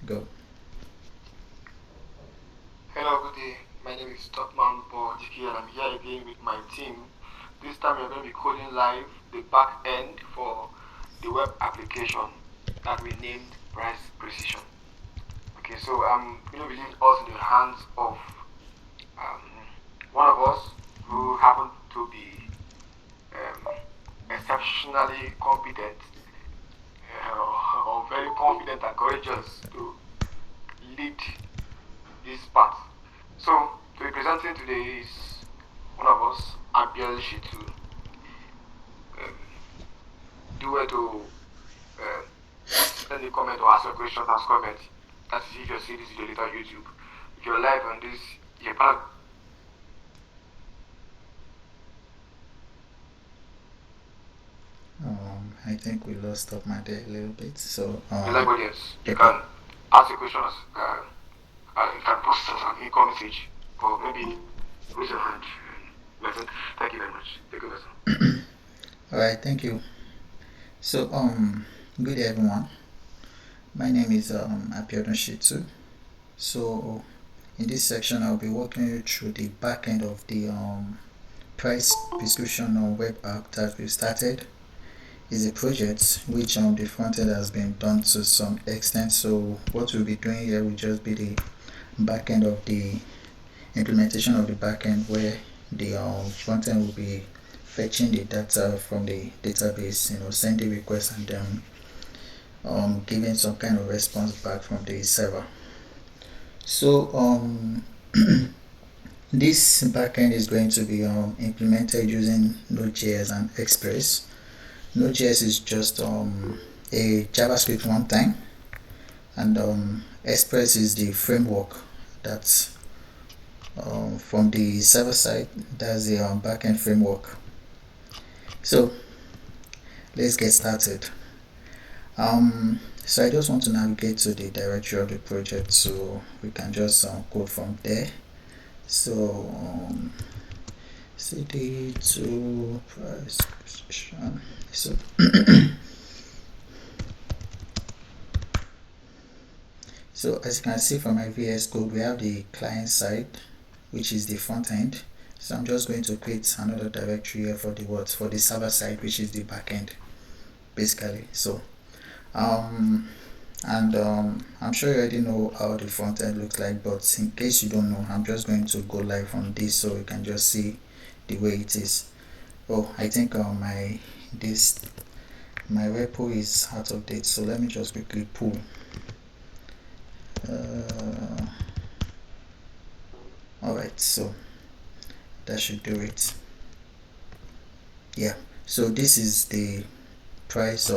Go. Hello, good day. My name is Topman Paul-Dike and I'm here again with my team. This time we're going to be coding live the back end for the web application that we named PricePrecision. Okay, so I'm going to be leaving us in the hands of one of us who happened to be exceptionally competent or very confident and courageous to lead this part. So, to be presenting today is one of us, Abiel Shitu. Do it to send a comment or ask your questions as comment. That's if you see this video later on YouTube. If you're live on this, you're part of I think we lost Topman there a little bit. So the live audience. You okay. can ask a question as you can post an income message or maybe raise your hand. Thank you very much. Take over, sir. All right, thank you. So good day everyone. My name is Abiodun Shitu. So in this section, I'll be walking you through the back end of the price prescription on web app that we started. Is a project which the front end has been done to some extent. So what we'll be doing here will just be the back end of the implementation of the back end, where the front end will be fetching the data from the database, sending requests and then giving some kind of response back from the server. So this backend is going to be implemented using node.js and Express. Node.js is just a JavaScript runtime, and Express is the framework that's from the server side. That's the backend framework. So let's get started. So I just want to navigate to the directory of the project so we can just code from there. So cd to PricePrecision. So so as you can see from my VS Code, we have the client side, which is the front end. So I'm just going to create another directory here for the server side, which is the backend, basically. So I'm sure you already know how the front end looks like, but in case you don't know, I'm just going to go live on this so you can just see the way it is. Oh, I think my repo is out of date, so let me just quickly pull. Alright, so that should do it. Yeah, so this is the price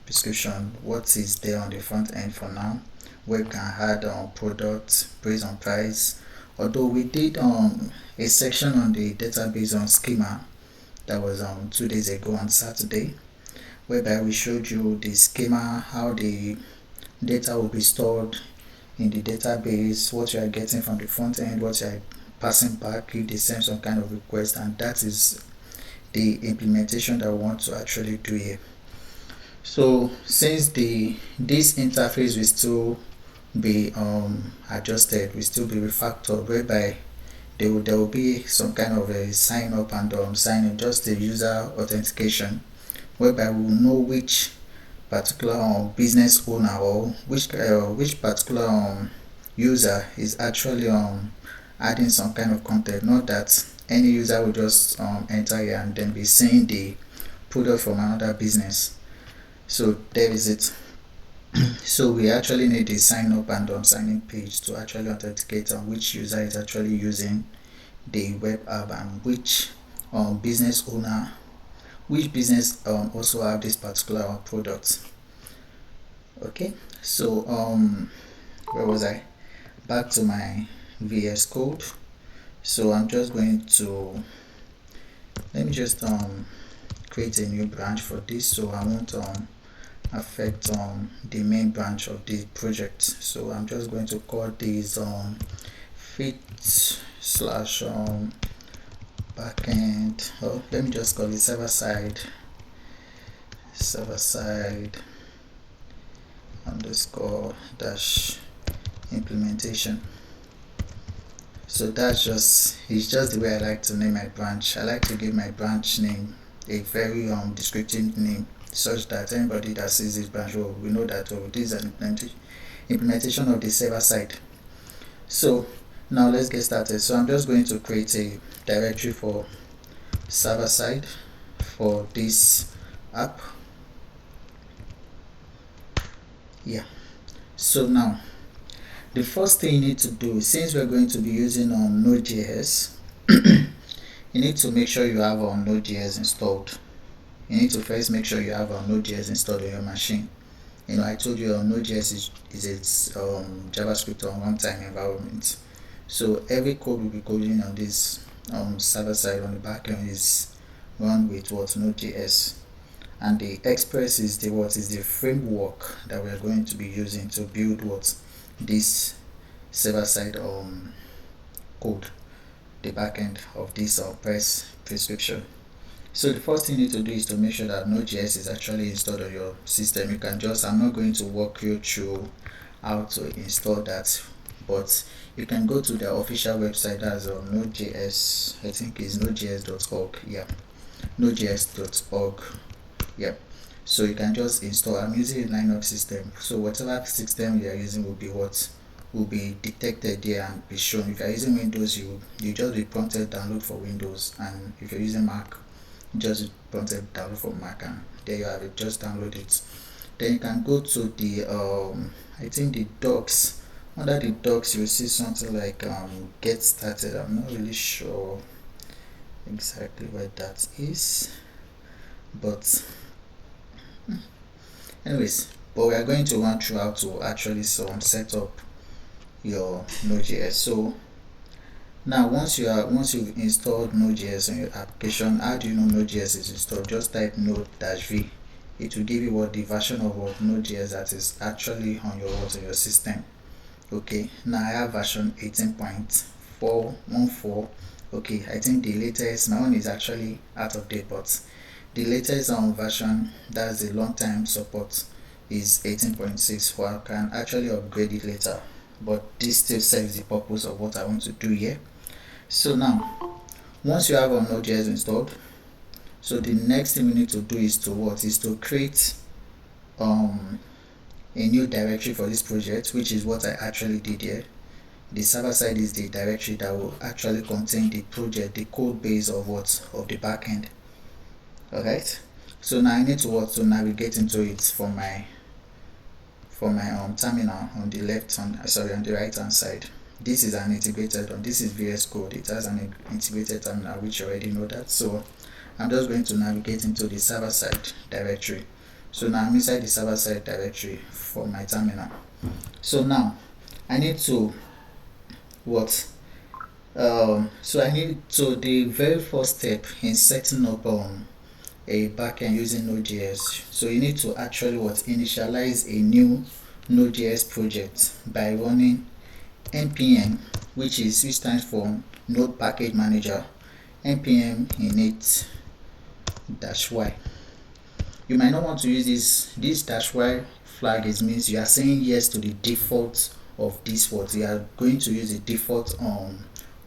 prescription, what is there on the front end for now, where you can add products based on price. Although we did a section on the database on schema, that was 2 days ago on Saturday, whereby we showed you the schema, how the data will be stored in the database, what you are getting from the front end, what you are passing back if they send some kind of request, and that is the implementation that we want to actually do here. So since this interface will still be adjusted, will still be refactored, whereby there will be some kind of a sign up and sign in, just the user authentication, whereby we will know which particular business owner or which particular user is actually adding some kind of content, not that any user will just enter here and then be seeing the product from another business. So there is it. So we actually need a sign up and sign in page to actually authenticate on which user is actually using the web app and which business owner, which business also have this particular product. Okay, so where was I? Back to my VS Code. So I'm just going to, let me just create a new branch for this, so I won't affect the main branch of the project. So I'm just going to call this fit slash backend. Oh, let me just call it server side underscore dash implementation. So it's just the way I like to name my branch. I like to give my branch name a very descriptive name, such that anybody that sees this branch will know that this is an implementation of the server side. So now let's get started. So I'm just going to create a directory for server side for this app. Yeah. So now the first thing you need to do, since we're going to be using node.js, you need to make sure you have node.js installed. You need to first make sure you have node.js installed on your machine. I told you node.js is its JavaScript on runtime environment. So every code will be coding on this server side on the backend is run with node.js, and the Express is the framework that we are going to be using to build this server side code, the backend of this PricePrecision. So the first thing you need to do is to make sure that node.js is actually installed on your system. You can I'm not going to walk you through how to install that, but you can go to the official website, that's node.js, I think is nodejs.org. Yeah, nodejs.org. Yeah, so you can just install. I'm using a Linux system, so whatever system you are using will be detected there and be shown. If you are using Windows, you just be prompted download for Windows, and if you're using Mac, just prompted download for Mac, and there you have it. Just download it. Then you can go to the I think the docs. Under the docs, you'll see something like get started. I'm not really sure exactly where that is, but anyways, but we are going to run through how to actually set up your node.js. So now once you've installed node.js on your application, how do you know node.js is installed? Just type node-v. It will give you the version of node.js that is actually on your system. Okay, now I have version 18.414. okay, I think the latest, my one is actually out of date, but the latest version, that's the long time support, is 18.6. I can actually upgrade it later, but this still serves the purpose of what I want to do here. So now once you have node.js installed, so the next thing we need to do is to create a new directory for this project, which is what I actually did here. The server side is the directory that will actually contain the project, the code base of the backend. Alright, so now I need to navigate into it from my terminal on the on the right hand side. This is an integrated this is VS Code. It has an integrated terminal, which you already know that. So I'm just going to navigate into the server side directory. So now I'm inside the server side directory for my terminal. So now I need to the very first step in setting up a backend using Node.js. So you need to actually initialize a new Node.js project by running npm, which stands for Node Package Manager, npm init -y. You might not want to use this -y flag. It means you are saying yes to the default of this you are going to use the default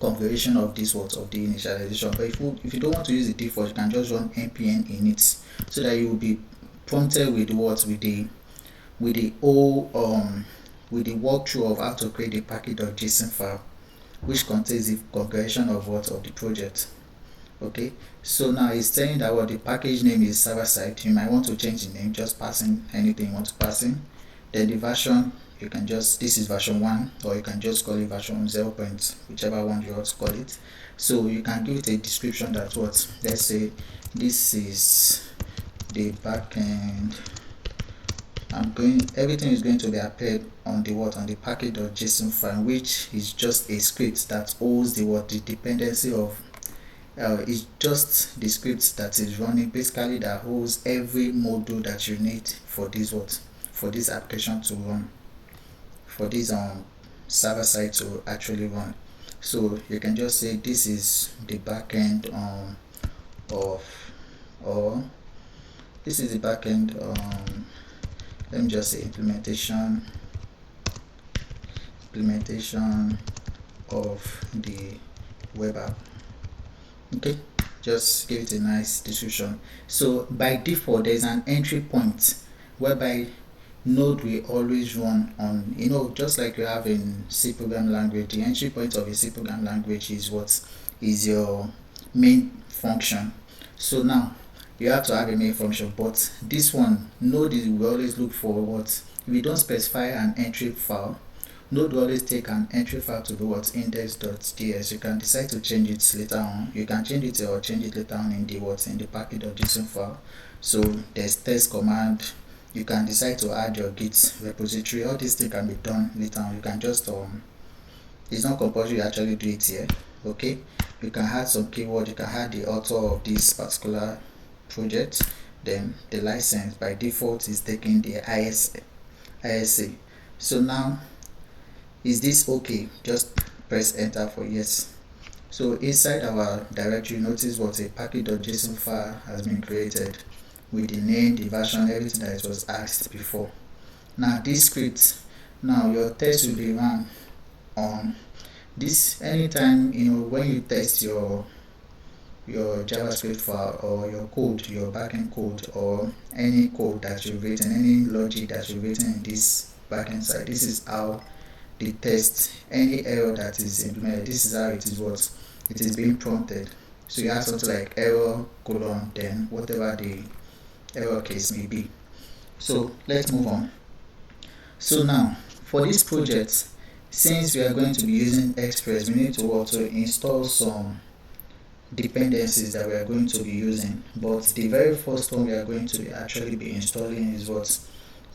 configuration of this of the initialization. But if you don't want to use the default, you can just run npm init, so that you will be prompted with the walkthrough of how to create a package.json file, which contains the configuration of the project. Okay, so now it's saying that the package name is server side. You might want to change the name, just passing anything you want to pass in. Then the version, you can this is version 1, or you can just call it version 0. Whichever one you want to call it. So you can give it a description that let's say this is the backend. Everything is going to be appeared on the package.json file, which is just a script that holds the dependency of it's just the script that is running, basically, that holds every module that you need for this application to run, for this server side to actually run. So you can just say this is the backend this is the backend let me just say implementation implementation of the web app. Okay, just give it a nice description. So by default, there's an entry point whereby node will always run on, just like you have in C program language. The entry point of a C program language is what is your main function. So now you have to have a main function, but this one, node will always look for what, if you don't specify an entry file, node will always take an entry file to do what, index.js. You can decide to change it later on. You can change it or change it later on in the package.json file. So there's test command. You can decide to add your git repository. All these things can be done later on. You can just it's not compulsory you actually do it here. Okay, you can add some keyword. You can add the author of this particular project. Then the license by default is taking the ISA. So now, is this okay? Just press enter for yes. So inside our directory, notice what a package.json file has been created with the name, the version, everything that it was asked before. Now this script, now your test will be run on this anytime, when you test your JavaScript file or your code, your backend code, or any code that you've written, any logic that you've written in this backend side. This is how the test, any error that is implemented, this is how it is being prompted. So you have something like error colon, then whatever the error case may be. So let's move on. So now for this project, since we are going to be using Express, we need to also install some dependencies that we are going to be using. But the very first one we are going to actually be installing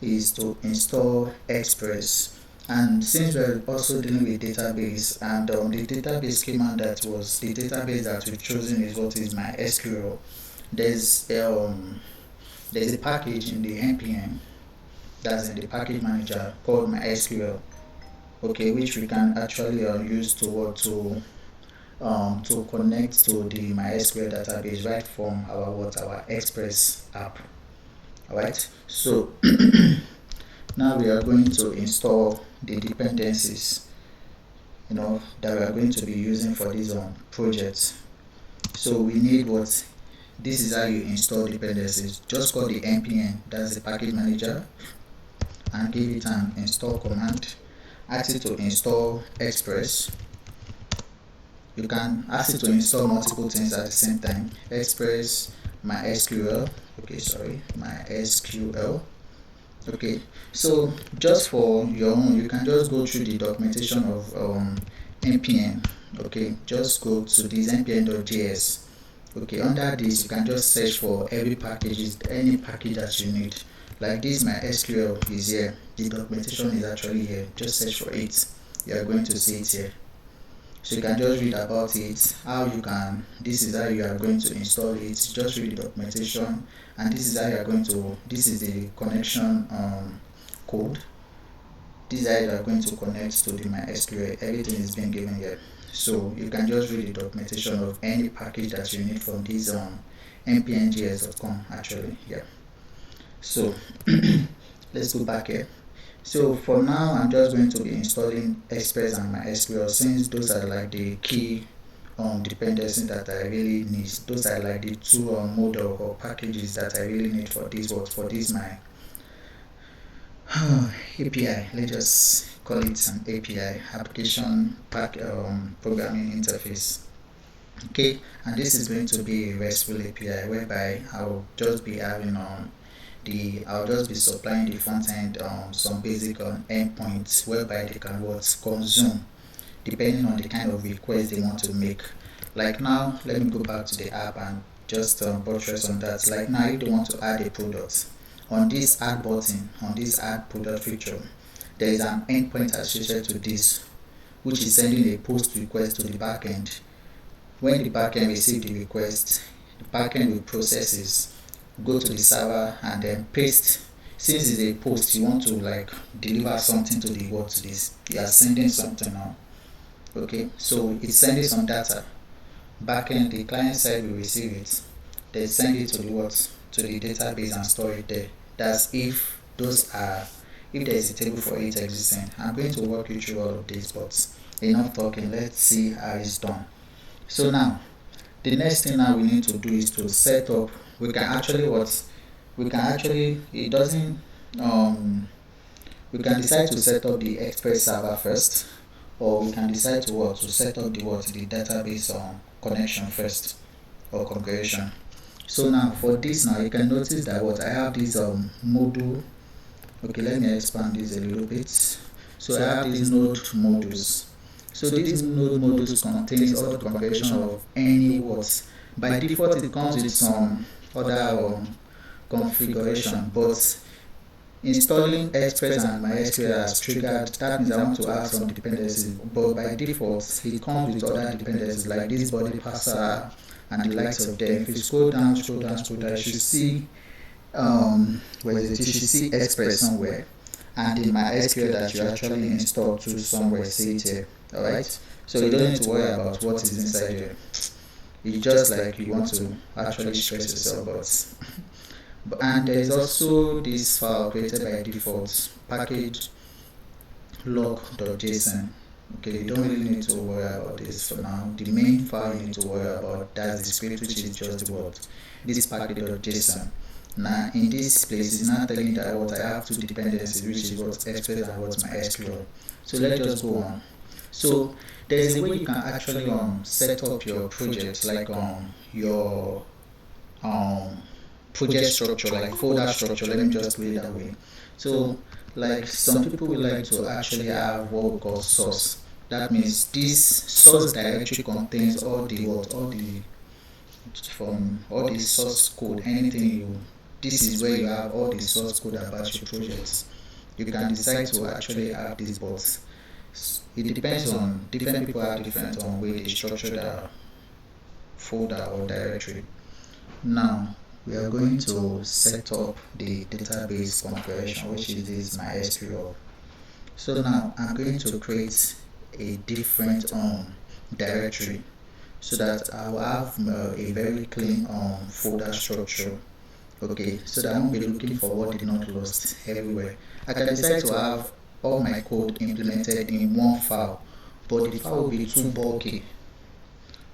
is to install Express. And since we're also dealing with database, and the database schema that was the database that we've chosen is MySQL. There's a package in the npm that's in the package manager called MySQL, okay, which we can actually use to connect to the MySQL database right from our Express app. Alright, so now we are going to install the dependencies that we are going to be using for this project. So we need this is how you install dependencies. Just call the npm, that's the package manager, and give it an install command. Ask it to install Express. You can ask it to install multiple things at the same time. Express, MySQL, MySQL. Okay, so just for your own, you can just go through the documentation of npm. Okay, just go to this npm.js. Okay, under this you can just search for every package, any package that you need. Like this MySQL is here, the documentation is actually here. Just search for it, you are going to see it here. So you can just read about it, this is how you are going to install it. Just read the documentation, and this is how you are going to, this is the connection code. This is how you are going to connect to the MySQL. Everything is being given here. So you can just read the documentation of any package that you need from this npm.js.com actually. Yeah. So let's go back here. So for now, I'm just going to be installing Express and MySQL, since those are like the key dependencies that I really need. Those are like the two model or packages that I really need for this my API. Let's just call it an API, application programming interface. Okay, and this is going to be a RESTful API whereby I'll just be having I'll just be supplying the front end some basic endpoints whereby they can consume depending on the kind of request they want to make. Like now, let me go back to the app and just buttress on that. Like now, if they want to add a product, on this add button, on this add product feature, there is an endpoint associated to this, which is sending a post request to the backend. When the backend receives the request, the backend will process it, go to the server, and then paste. Since it's a post, you want to deliver something to the you are sending something now. Okay, so it's sending some data. Backend, the client side will receive it. They send it to the to the database and store it there. That's if those are if there is a table for it existing. I'm going to walk you through all of this, but enough talking, let's see how it's done. So now the next thing now we need to do is to set up. We can actually it doesn't we can decide to set up the Express server first, or we can decide to set up the database connection first, or configuration. So now for this, now you can notice that I have this module. Okay, let me expand this a little bit. So I have these node modules. So these node modules contains all the configuration of any By default, it comes with some other configuration, but installing Express and MySQL has triggered. That means I want to add some dependencies, but by default, it comes with other dependencies like this body parser and the likes of them. If you scroll down, you should see you should see Express somewhere, and in MySQL that you actually install to somewhere, see it here. Alright, so you don't need to worry about what is inside here. It's just like you want to actually stress yourself, and there is also this file created by default, package log.json. Okay, you don't really need to worry about this for now. The main file you need to worry about, that's the script, which is just this package.json. Now in this place, it's not telling that I have two dependencies, which is Express and MySQL. So let's just go on. So there is a way you can actually set up your project, like your project structure, like folder structure. Let me just put it that way. So like some people would like to actually have what we call source. That means this source directory contains all the source code, this is where you have all the source code about your projects. You can decide to actually have these, but it depends on different people have different way they structure their folder or directory. Now we are going to set up the database configuration, which is this MySQL. So now I'm going to create a different directory so that I will have a very clean folder structure. Okay, so that I won't be looking for what did not lost everywhere. I can decide to have all my code implemented in one file, but the file will be too bulky.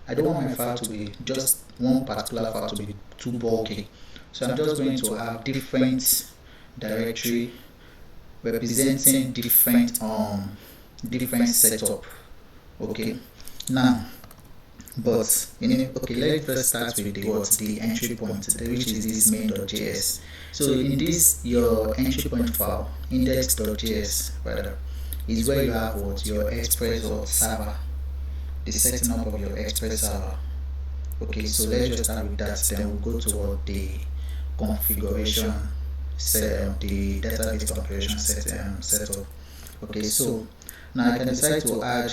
I don't want my file to be just one particular file to be too bulky. So I'm just going to have different directory representing different setup. Okay, now let's first start with the entry point, which is this main.js. So in this, your entry point file, index.js rather, is where you have your Express or server, the setting up of your Express server. Okay, so let's just start with that. Then we'll go to the configuration, the database configuration setup. Okay, so now I can decide to add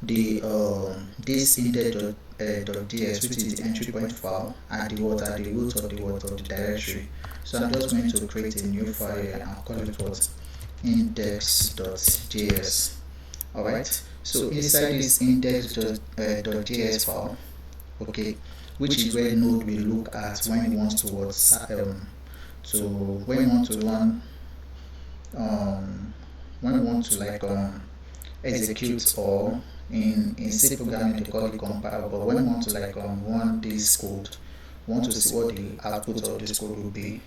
this index.js, which is the entry point file, and the root of the directory. So I'm just going to create a new file and I'll call it index.js. Alright, so inside this index.js file, okay, which is where Node will look at when it wants to execute, or in C programming they call it compile, but when we want to run this code, want to see what the output of this code will be,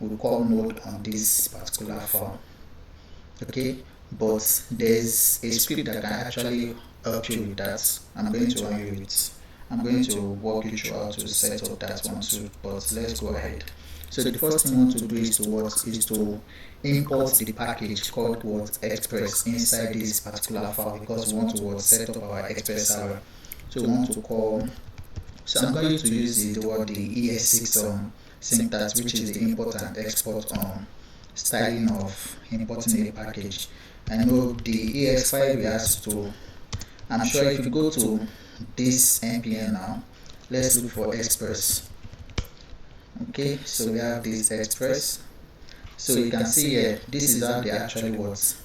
we'll call node on this particular file. Okay, but there's a script that can actually help you with that. I'm going to walk you through how to set up that one too, but let's go ahead. So the first thing we want to do is to import the package called Express inside this particular file, because we want to set up our Express server. So we want to call. So I'm going to use the ES6 syntax, which is the import and export styling of importing a package. I know the ES5 we have to. I'm sure if you go to this npm now, let's look for Express. Okay, so we have this Express. So you can see here, this is how they actually works.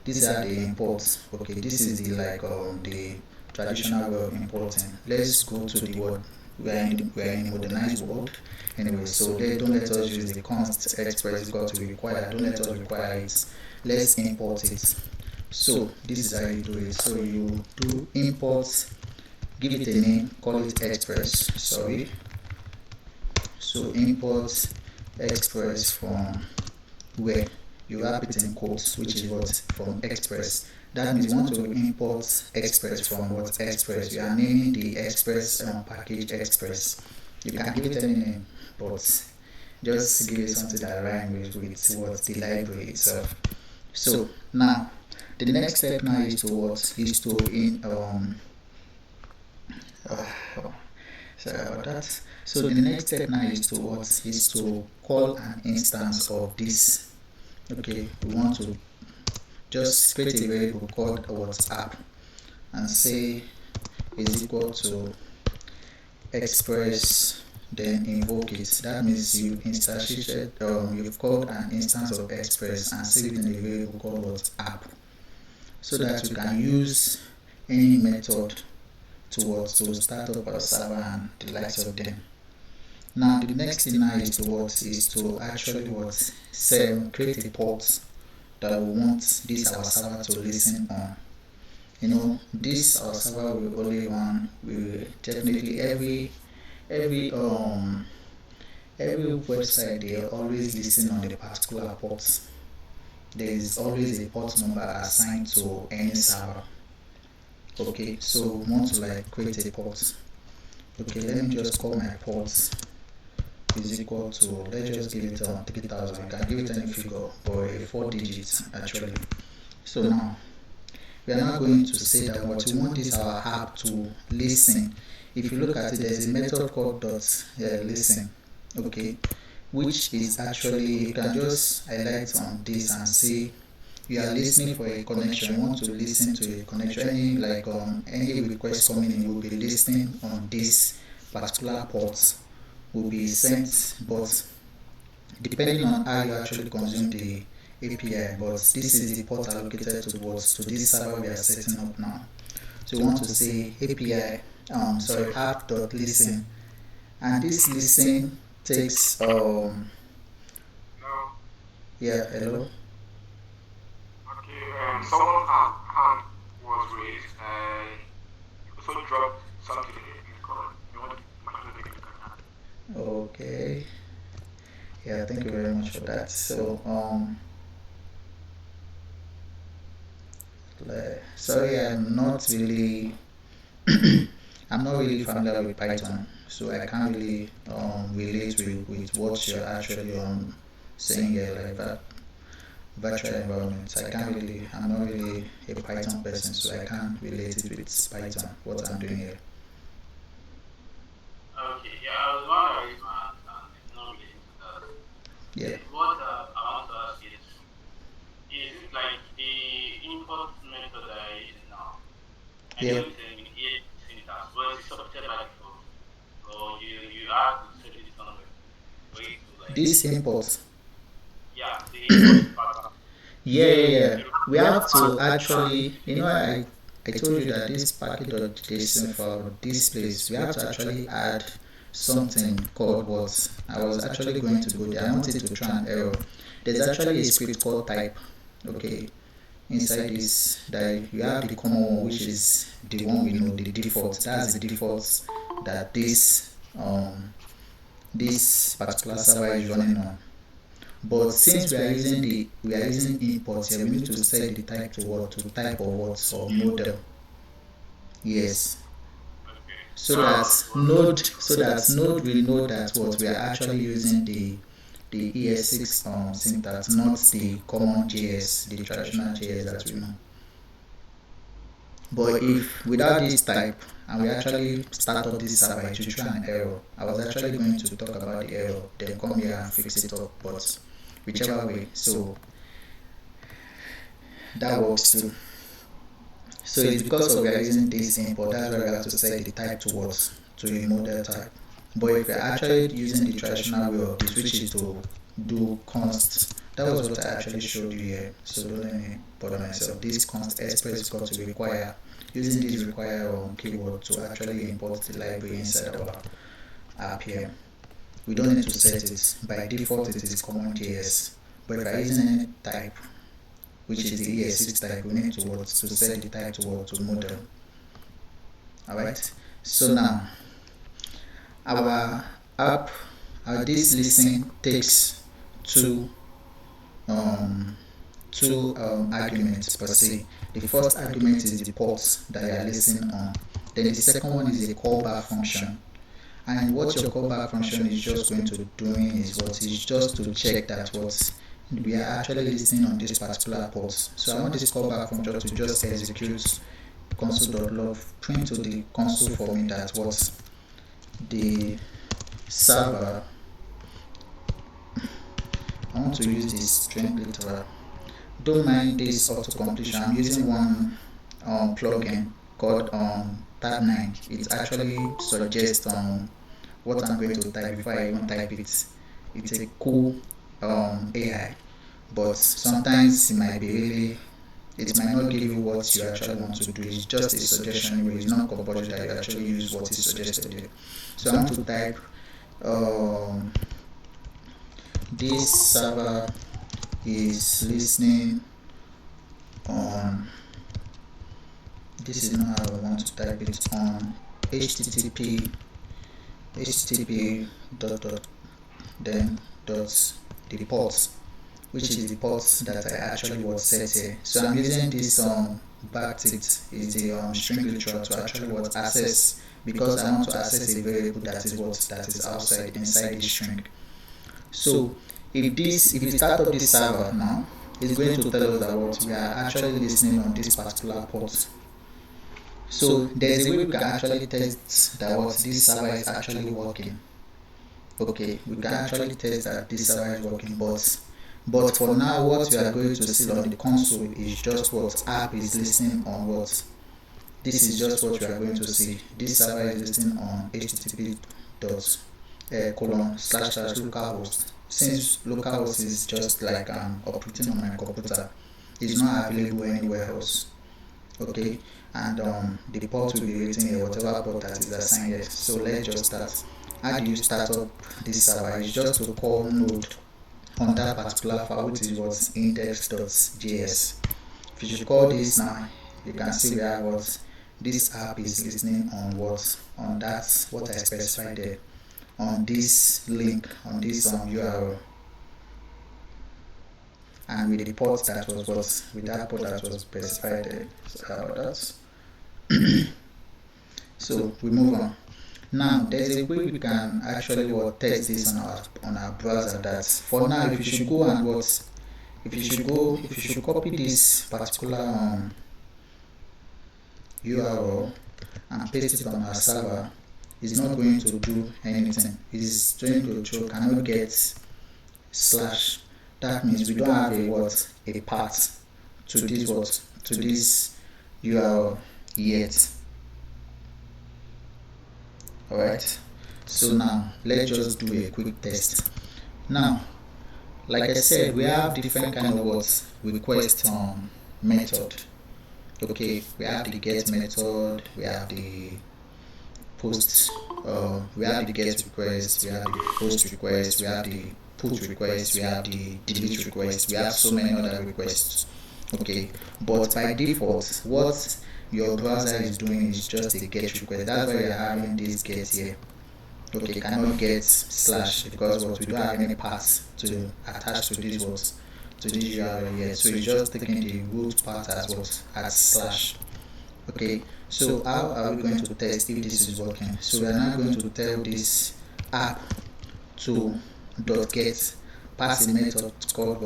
This is how they import. Okay, this is the the traditional way of importing. Let's go to the we are in a modernized world anyway. So don't let us use the const express equal to require. Don't let us require it. Let's import it. So this is how you do it. So you do import, give it a name, call it express. Sorry. So import express from where? You wrap it in quotes, which is what? From express. That means you want to import express from what? Express. You are naming the express package express. You can give it any name, but just give it something that rhymes with what? The library itself. So now the next step now is to what? Is to sorry about that. So the next step now is to what? Is to call an instance of this. Okay, we want to just create a variable called WhatsApp and say is equal to express, then invoke it. That means you instantiated, you've called an instance of express and saved in a variable called WhatsApp, so that you can use any method to start up our server and the likes of them. Now the next thing now is to actually create a port that we want this our server to listen on. You know, this our server will only run, will definitely every website, they always listen on the particular port. There is always a port number assigned to any server. Okay, so we want to create a port. Okay, let me just call my port is equal to, let's just give it 3000. You can give it any figure or a 4 digits actually. So now we are now going to say that what we want is our app to listen. If you look at it, there's a method called listen, okay, which is actually, you can just highlight on this and say you are listening for a connection. You want to listen to a connection, any request coming in will be listening on this particular port, will be sent, but depending on how you actually consume the API, but this is the port allocated to this server we are setting up now. So you want to say API app.listen, and this listen takes Hello. Yeah, hello. Okay. Someone's hand was raised. I also dropped something in the call. You want to take a look at that? Okay. Yeah, thank you very much for that. So sorry, I'm not really I'm not really familiar with Python, so I can't really relate with what you're actually saying here, like that virtual environment. I'm not really a Python person, so I can't relate it with Python, what I'm doing here. Okay, yeah, I was wondering if my understanding is not related to that. Yeah. What I want to ask is it like the import method that I use now? I Yeah. know it's an EA syntax, but it's supported by default. Or you have to set it somewhere for it to This import. Yeah, the import pattern. Yeah. We have to actually, I told you that this package.json for this place, we have to actually add something called what? I was actually going to go there. I wanted to try an error. There's actually a script called type. Okay. Inside this, that you have the common one, which is the one we know, the default. That's the default that this particular server is running on. But since we are using imports here, we need to set the type to what? To type or what? Or model. Yes. So that node will know that what we are actually using the ES6 syntax, not the Common.js, the traditional JS that we know. But if without this type and we actually start up this server, it will try an error. I was actually going to talk about the error, then come here and fix it up, but whichever way, so that works too. So it's because of we are using this import, that's why we have to set the type to what? To a model type. But if we're actually using the traditional way of this, which is to do const, that was what I actually showed you here. So don't let me bother myself. This const express is going to require, using this require keyword to actually import the library inside appear. We don't need to set it. By default, it is Common.js. But if I use any type, which is the ES6 type, we need to set the type to model. Alright, so now our app, this listen takes two arguments per se. The first argument is the port that you are listening on. Then the second one is a callback function. And what your callback function is just going to doing is just to check that we are actually listening on this particular port. So I want this callback function to just execute console.log, print to the console for me that the server. I want to use this string literal. Don't mind this auto-completion. I'm using one plugin called Topman. It actually suggests what I'm going to type before I even type it. It's a cool AI, but sometimes it might not give you what you actually want to do. It's just a suggestion. It's not compulsory that you actually use what is suggested here. So I want to type this server is listening on, this is not how I want to type it, on http then the port, which is the port that I actually set here. So I'm using this backtick is the string literal to actually access, because I want to access a variable that is outside inside this string. So if we start up this server now, it's going to tell us that we are actually listening on this particular port. So there's a way we can actually test that this server is actually working. Okay, we can actually test that this server is working, but for now, what we are going to see on the console is just what app is listening on what. This is just what we are going to see. This server is listening on http://localhost. Since localhost is just like operating on my computer, it's not available anywhere else. Okay, and the port will be written here, whatever port that is assigned here. So let's just start. How do you start up this server? It's just to call node on that particular file, which is index.js. If you should call this now, you can see we have this app is listening on on that what I specified there, on this link, on this URL, and with the port that was with that port that was specified there. Sorry about that. So we move on. Now there's a way we can actually test this on our browser. That for now, if you should go and if you should copy this particular URL and paste it on our server, it's not going to do anything. It's going to show cannot get slash. That means we don't have a path to this URL yet. Alright, so now let's just do a quick test. Now, like I said, we have different kind of request method. Okay, we have the get method, we have the post, we have the get request, we have the post request, we have the put request, we have the delete request, we have so many other requests. Okay, but by default, what your browser is doing is just a get request. That's why you're having this get here. Okay, cannot get slash because we don't have any path to attach to this URL here. So it's just taking the root path as slash. Okay, so how are we going to test if this is working? So we are now going to tell this app to .get, pass a method called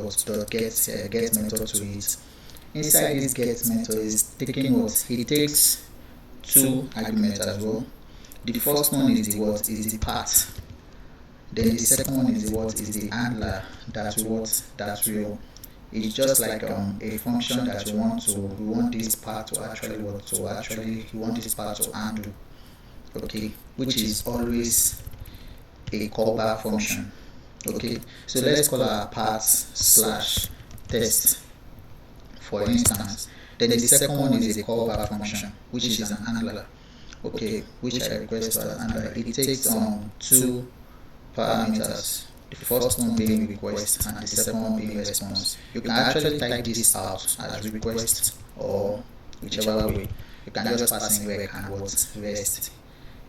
get method to it. Inside this get method is taking it takes two arguments as well. The first one is the path. Then the second one is the handler that will. It's just like a function that we want this part to actually we want this part to handle. Okay, which is always a callback function. Okay, so let's call our path /test for instance. Then the second one is a callback function, which is an handler. okay, which I request to Android. It takes two parameters. The first one being request and the second one being response. You can actually type this out as request or whichever way. You can just pass in rec and what rest.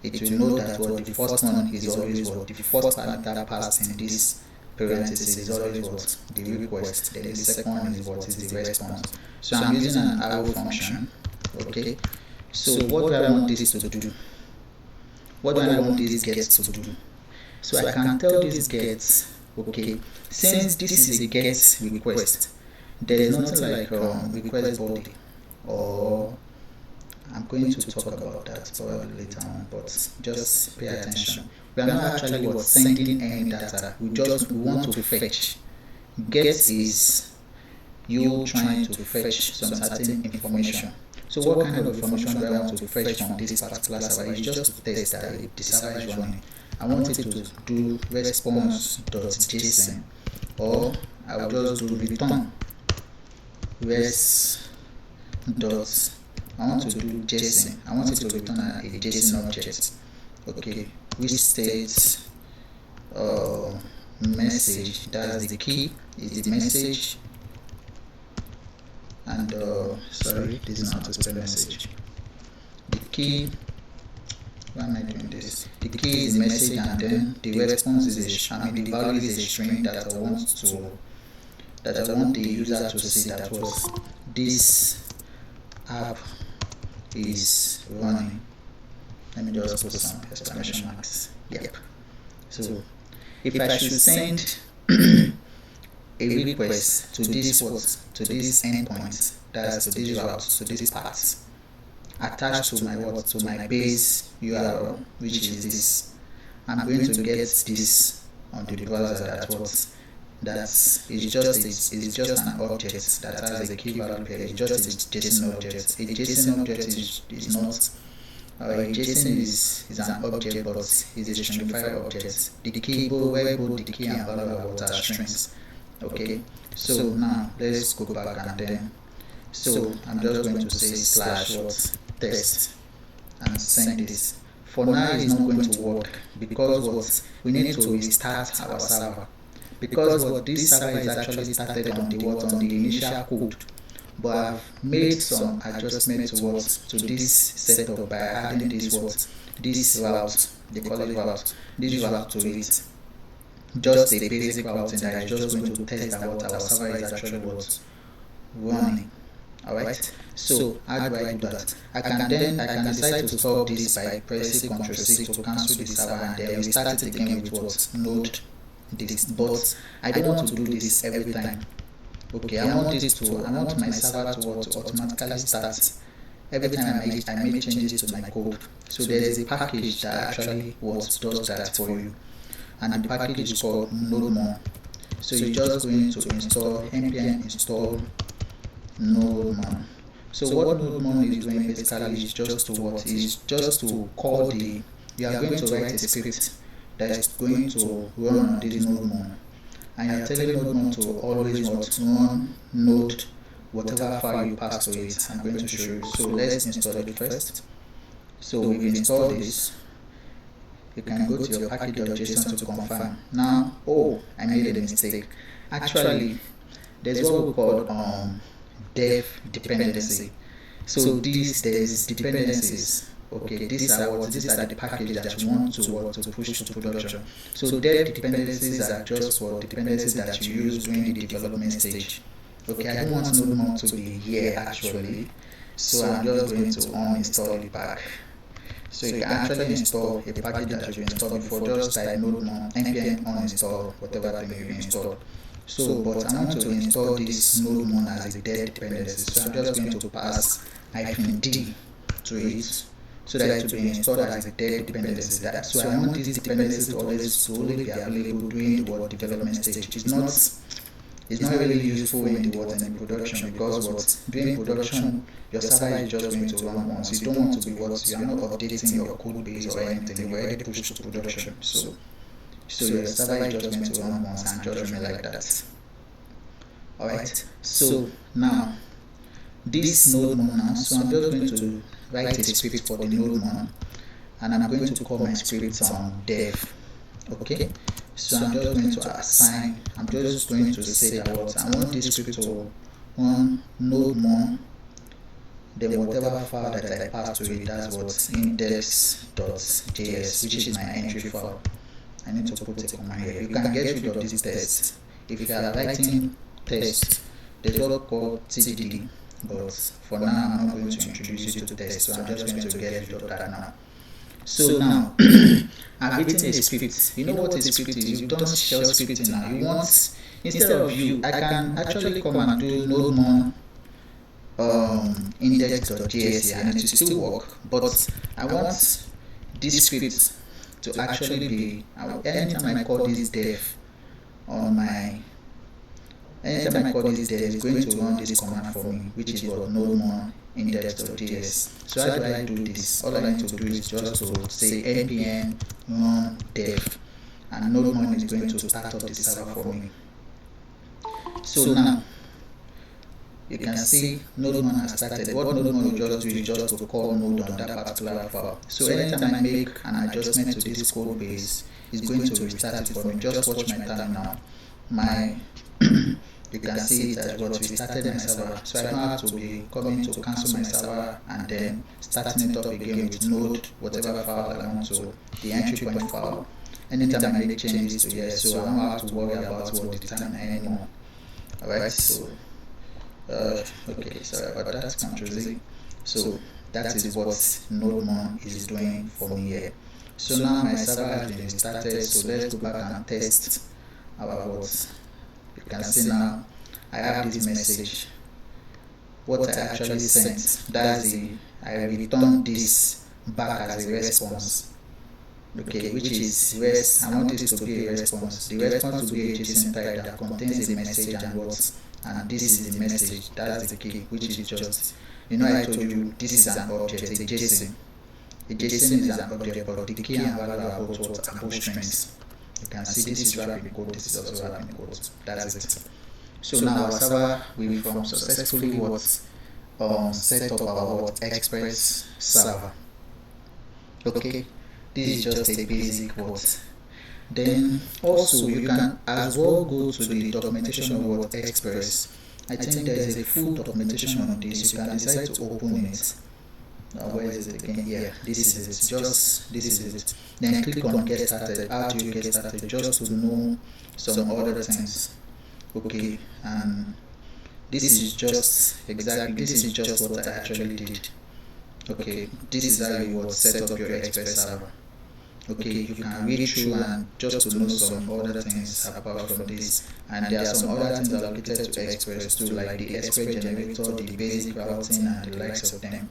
It will know that what the first one is always what the first parameter passed in this parenthesis is always what the request. Then the second one is what is the response. So I'm using an arrow function. Okay. So what do I want this to do? What do I want this get to do? So I can tell this get, okay, since this is a get request, there is nothing like request body, or I'm going to talk about that probably later on, but just pay attention. We are not actually what sending any data. We want to fetch. Get is you trying to fetch some certain information. So what kind of information do I want to fetch from this particular server? It's just to test that if the server is running. I want it to do response.json, or I will just do return res dot. I want to do JSON. I want it to return a JSON object. Okay, which states message. That's the key. Is the message. And sorry, this is not to spell message. The key. Why am I doing this? The key is the message, and then the response is the value is a string that I want the user to see that was this app is running. Let me just put some exclamation marks. Yep. So if I should send a request to this endpoint, that's to this route, to this path, attached to my base URL, which is this. I'm going to get this on the browser that is just an object that has a key value pair. It's just a JSON object. A JSON object is not a JSON is an object, but is a stringified object. The key, where both the key and value are strings. Okay, so now let's go back and then. So I'm just going to say / test and send this. For now, it's not going to work because we need to restart our server. Because this server is actually started on the initial code, but I've made some adjustments to this setup by adding this route, they call it route, this route to it. Just a basic routing that is just going to test that our server is actually running. Alright, so how do I do that? I can decide to stop this by pressing Ctrl+C to cancel the server and then restart it again with node this. But I don't want to do this every time. Okay, I want my server to automatically start every time I make changes to my code. So there is a package that actually does that for you, and the package is called node.js. So you're just going to install npm install node.js. So what node.js is doing basically is just to call you are going to write a script that is going to run on this node.js, and you're telling node.js to always run node whatever file you pass to it. I'm going to show you. So let's install it first. So we've installed this. You can go to your package.json to confirm. Now, I made a mistake. Actually, there's what we call dev dependency. So there's dependencies. Okay, these are the package that you want to push to production. So dev dependencies are just dependencies that you use during the development stage. Okay, I don't want node.js to be here actually, so I'm just going to uninstall it back. So you can actually install a package that you've installed before, just like node.js npm uninstall whatever thing you've installed. So, but I want to install this node.js as a dev dependency, so I'm just going to pass -d to it, so that it will be installed as a dev dependency. So I want these dependencies to always only be available during the development stage. It's not really useful in the production, because during production your server is just going to run once. You don't want to be you are not updating your code base or anything. You already pushed to production, so your server is just going to run once and just remain like that. Alright, so now this node.js now, so I'm just going to write a script for the node.js and I'm going to call my script on dev. Okay, so I'm just going to assign, I'm just going to say that what I want this script to run node more, then whatever file that I pass to it, that's what index.js, which is my entry file. I need to put a command here. You can get rid of this text. If you are writing text, there's what called TDD, but for now I'm not going to introduce you to text, so I'm just going to get rid of that now. So now I've written a script. You know what a script is? You've done shell scripting now. You want, instead of you, I can actually come and do node more index.js here and it will still work, but I want this script to actually be, anytime I call this dev on my, anytime I call this dev, it's going to run this command for me, which is what node more index.js. So how do I do this? All I need to do is just to say npm run dev, and node more is going to start up the server for me. So now you can see node more has started. What node more will just do is just to call node on that particular file. So anytime I make an adjustment to this code base, it's going to restart it for me. Just watch my terminal. My you can see it as what restarted my server. So I don't have to be coming to cancel my server and then starting it up again with node, whatever file I want to, the entry point file. Anytime I make changes to here, so I don't have to worry about what the time anymore. Alright, so okay, sorry about that, Control Z. So that is what node more is doing for me here. So now my server has been restarted, so let's go back and test our what. You can see now I have this message. What I actually sent, that's the, I returned this back as a response. Okay, which is rest. I want this to be a response. The response will be a JSON type that contains a message and what, and this is the message. That's the key, which is just, you know, I told you this is an object, a JSON. A JSON is an object, but the key and value are both what are both strings. You can see this is wrapping code, this is also wrapping code. That's it. So now our server, we from successfully what set up our what Express server. Okay, this is just a basic what. Then also you can as well go to the documentation of what Express. I think there is a full documentation on this. You can decide to open it. Where is it again? Yeah, this is it. Just this is it. Then click on get started. How do you get started? Just to know some other things. Okay, and this is just exactly, this is just what I actually did. Okay, this is how you will set up your Express server. Okay, you can read through and just to know some other things apart from this, and there are some other things related to Express too, like the Express generator, the basic routing, and the likes of them.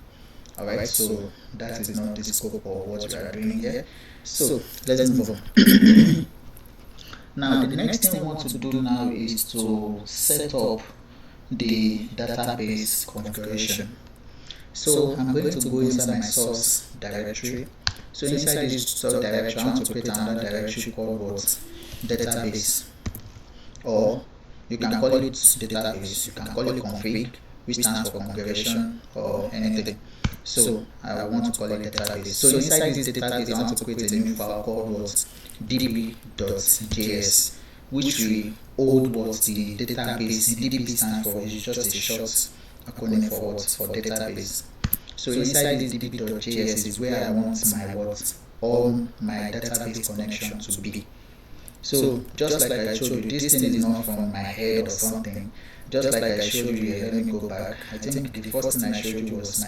Alright, so that is not the scope of what we are doing here. So let's move on. Now the next thing we want to do now is to set up the database configuration. So I'm going to go inside my source directory. So inside this source directory, I want to create another directory called what? Database. Or you can call it database, you can call it config, which stands for configuration or anything. So I want to call it database. So inside this database, I want to create a new file called what? db.js, which we hold what the database. DB stands for, is just a short acronym for what? For database. So inside this db.js is where I want my what? All my database connection to be. So just like I showed you, this thing is not from my head or something. Just like I showed you here, let me go back. I think the first thing I showed you was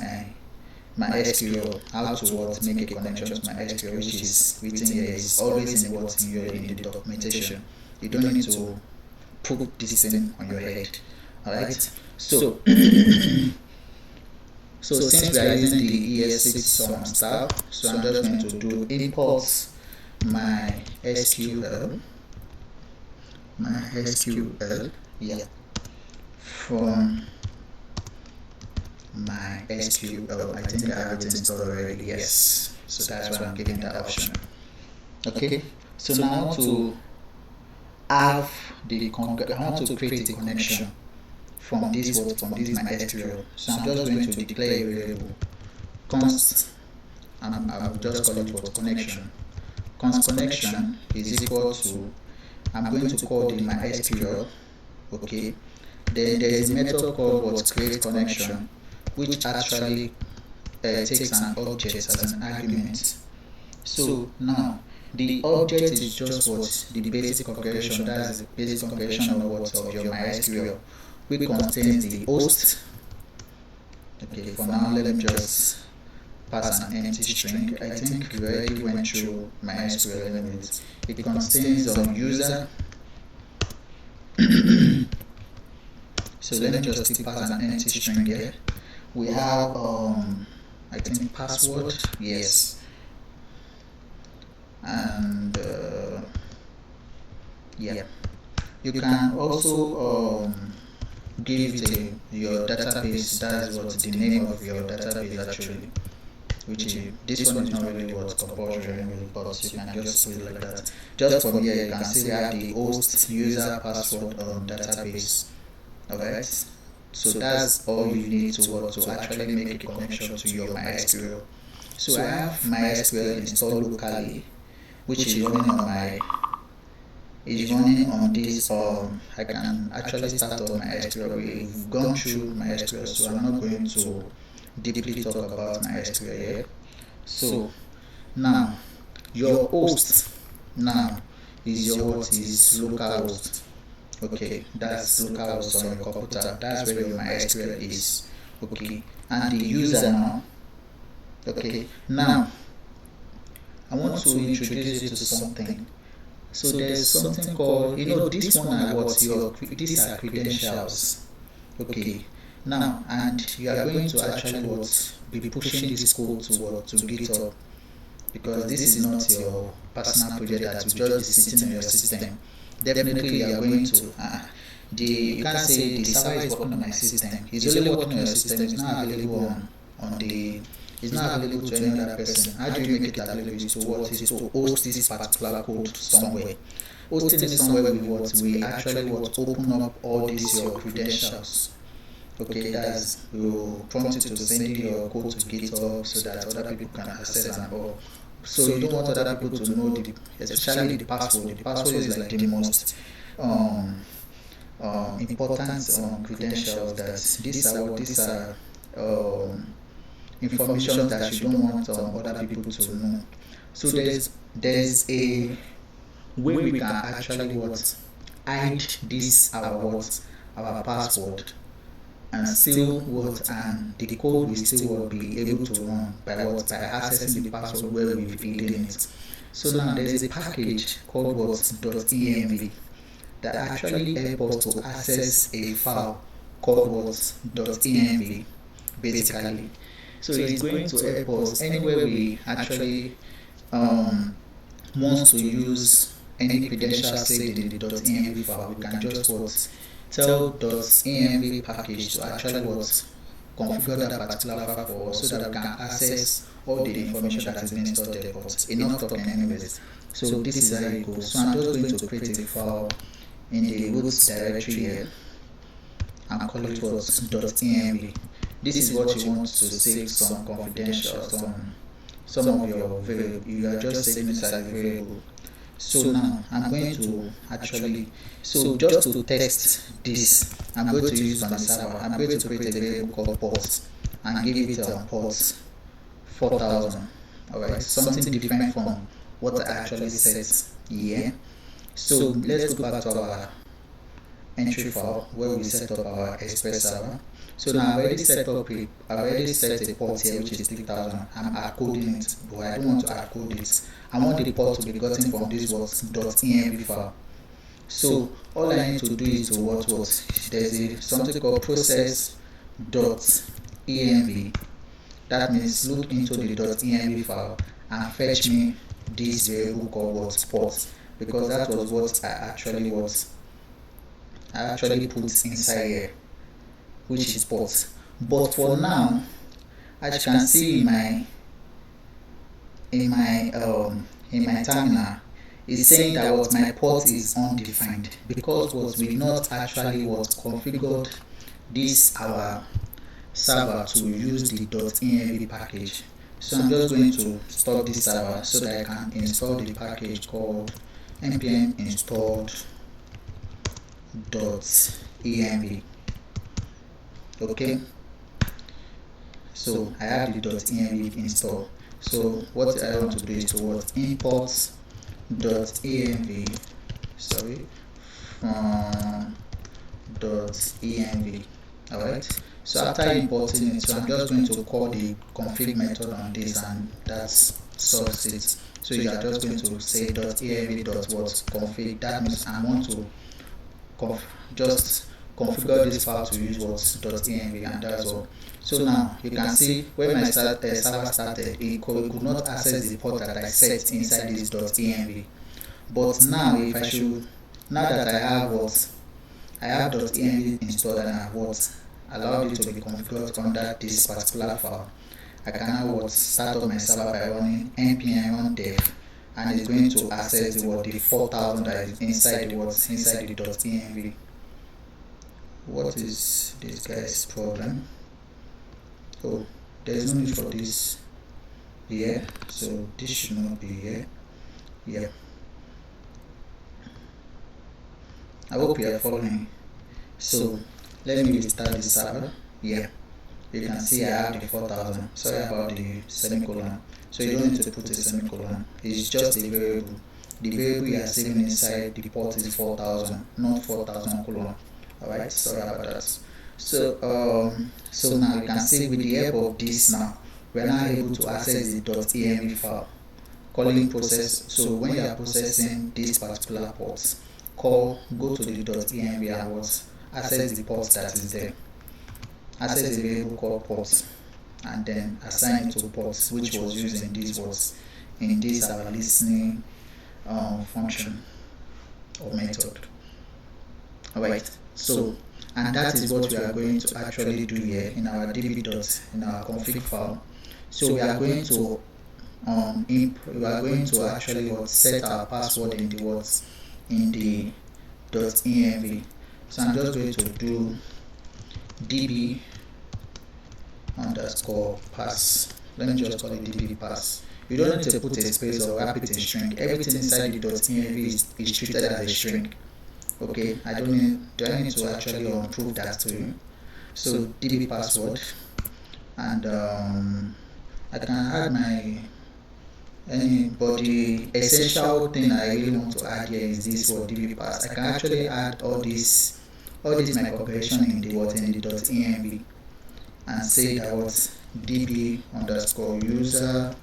my SQL, how to what, make a connection to my SQL, which is written here, is always in what, in the documentation. You don't need to put this thing on your head. Alright, so so since we are using the ES6 some style, so I'm just going to do import my SQL, yeah, from my SQL. I think I have it installed already. Yes, so that's why I'm giving that option. Okay, so now I want to have the I want to create a connection from this what, from this my SQL. So I'm just going to declare a variable const I will just call it what connection. Const connection is equal to, I'm going to call the MySQL, okay. Then there is a method called what create connection, which actually takes an object as an argument. So now the object is just what the basic configuration, that's the basic configuration of what of your MySQL, which contains the host. Okay, for now let me just pass an empty string. I think we already went through MySQL anyways. It contains user. So let me just pass an empty string here. We have I think password, yes, and yeah, you can also give it your database. That's what the name of your database actually, which is, this one is not really what's compulsory, but you can just put it like that. Just from here you can see we have the host, user, password, database. Alright, so that's all you need to actually make a connection to your MySQL. So I have MySQL installed locally, which is running on this. I can actually start on MySQL. We've gone through MySQL, so I'm not going to deeply talk about MySQL here. So now your host now is your what is localhost. Okay, that's localhost on your computer. That's where your MySQL is. Okay, and the user now. Okay, now I want to introduce you to something. So there's something called, this one are what these are credentials. Okay, now and you are going to actually be pushing this code to GitHub, because this is not your personal project that you just be sitting on your system. Definitely you are going to you can't say the server is working on my system. It's only working on your system. It's not available it's not available to any other person. How do you make it available? Is to host this particular code somewhere. Hosting it somewhere we actually open up all these your credentials. Okay, that's will prompt you to send your code to GitHub so that other people can access and all. So you don't want other people to know especially the password. The password is like the most important credentials. That these are information that you don't want other people to know. So there's a way we can actually hide this our password, and still and the code will still be able to run by accessing the password where we filled in it. So now there is a package called .env that actually helps us to access a file called .env basically. So it's going to help us anywhere we actually want to use any credential saved in the .env file. We can just tell .env package to actually configure that particular file for us, so that we can access all the information that is being stored there. But enough talking anyways. So this is how it goes. So I'm just going to create a file in the root directory here and call it .env. This is what you want to save some confidential, some of your variable. You are just saving it as a variable. So now I'm going to actually, so just to test this, I'm going to use on the server. I'm going to create a variable called port and give it port 4000. Alright, something different from what I actually set here. So let's go back to our entry file where we set up our Express server. So now I've already set a port here, which is 3000. I'm hardcoding it, but I don't want to hardcode it. I want the port to be gotten from this .env file. So all I need to do is to there's something called process.env. That means look into the .env file and fetch me this variable called port, because that was what I actually put inside here, which is port. But for now, as you can see in my terminal, it's saying that my port is undefined, because we've not actually configured this our server to use the .env package. So I'm just going to stop this server so that I can install the package called npm installed.env. Okay, so I have the .env installed. So what I want to do is to import .env, sorry, from .env. Alright, so after importing it, so I'm just going to call the config method on this, and that solves it. So you are just going to say .env.config. That means I want to just configure this file to use .env, and that's all. So now you can see when my server started, it could not access the port that I set inside this .env. But now, if I should, now that I have .env installed and I have allowed it to be configured under this particular file, I can now start up my server by running npm dev, and it's going to access the 4000 that is inside the .env. What is this guy's problem? Oh, there is no need for this here, so this should not be here. Yeah, I hope you are following. So let me restart the server. Yeah, you can see I have the 4000. Sorry about the semicolon. So you don't need to put a semicolon. It's just a variable. The variable you are saving inside the port is 4000, not 4000 colon. Alright, sorry about that. So so now you can see with the help of this, now we are now able to access the .env file. Calling process. So when you are processing this particular port, go to the .env and access the port that is there. Access the variable called port, and then assign it to port which was used in this our listening function or method. Alright, so and that is what we are going to actually do here in our in our config file. So we are going to actually set our password in the .env. So I'm just going to do db underscore pass. Let me just call it db pass. You don't need to put a space or wrap it in string. Everything inside the .env is treated as a string. Okay, I need to actually prove that to you. So db password, and I can add but the essential thing I really want to add here is this for db pass. I can actually add all this my configuration in the .env, and say that db underscore user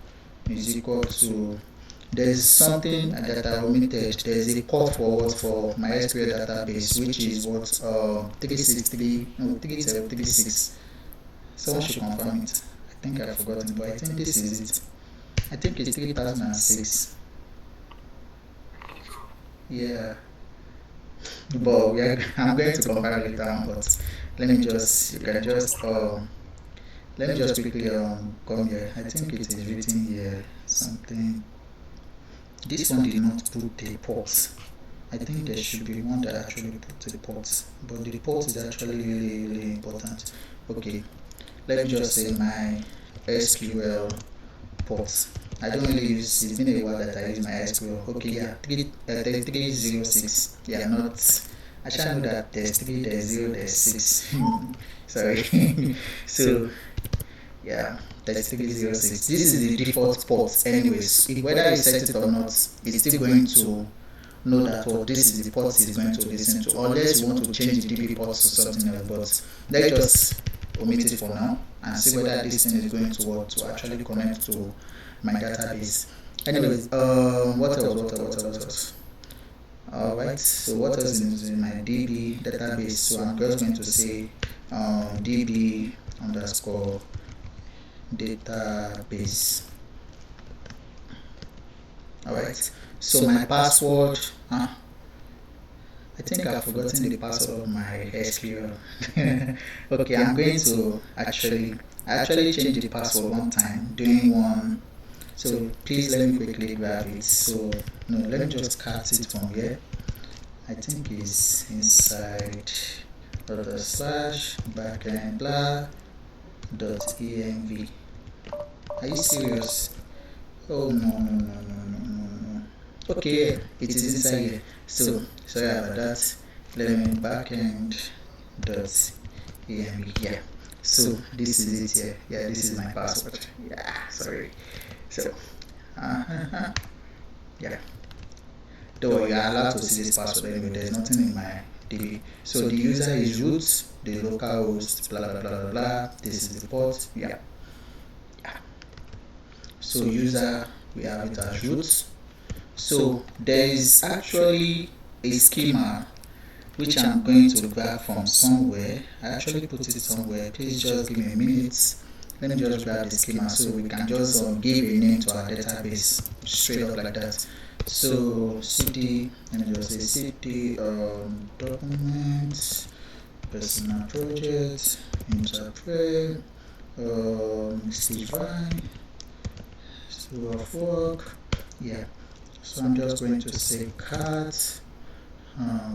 is equal to, there's something that I omitted. There's a port forward for MySQL database, which is 3736. Someone should confirm it. I think I've forgotten, but I think this is it. I think it's 3006. Yeah, but I'm going to compare it down. But let me just quickly come here. I think it is written here something. This one did not put the port. I think there should be one that actually put the port, but the port is actually really important. Okay, let me just say my SQL port. I don't really use, it's been a while that I use my SQL. Okay, yeah, 306. Yeah, not, I should know that there's 3, there's 0, there's 6. Sorry. So yeah, that's 306. This is the default port anyways. Whether you set it or not, it's still going to know that this is the port it's going to listen to, unless you want to change the DB port to something else. But let's just omit it for now and see whether this thing is going to work to actually connect to my database. Anyways, what else? Alright, so what else is in my DB database? So I'm just going to say DB underscore database. Alright, so my password, I think I've forgotten the password of my SQL. Okay, I'm going to actually change the password one time doing one. So please let me quickly grab it. So no, let me just cut it from here. I think it's inside /backend blah .env. Are you serious? Oh no. Okay, it is inside here. So sorry about that. Let me backend dot env. Yeah. So this is it here. Yeah, this is my password. Yeah, sorry. So yeah. Though you are allowed to see this password anyway, there's nothing in my DB. So the user is root, the local host, blah blah blah blah blah. This is the port. Yeah. So user, we have it as root. So there is actually a schema which I'm going to grab from somewhere. I actually put it somewhere. Please just give me a minute. Let me just grab the schema so we can just give a name to our database straight up like that. So cd, let me just say cd documents, personal project, interpret, cvi, so of work. Yeah. So I'm just going to say cat.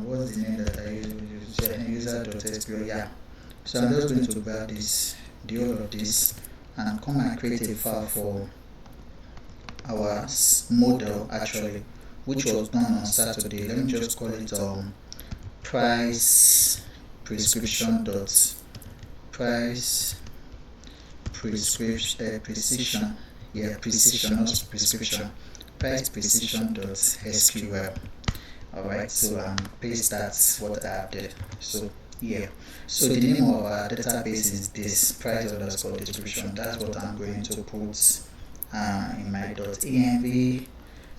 What's the name that I use? User.sql. Yeah. So I'm just going to grab this, the whole of this, and come and create a file for our model actually, which was done on Saturday. Let me just call it price prescription dot price precision. Yeah, precision, not prescription. PricePrecision.sql. Alright, so paste that's what I have there. So yeah, so the name of our database is this price underscore description. That's what I'm going to put in my .env.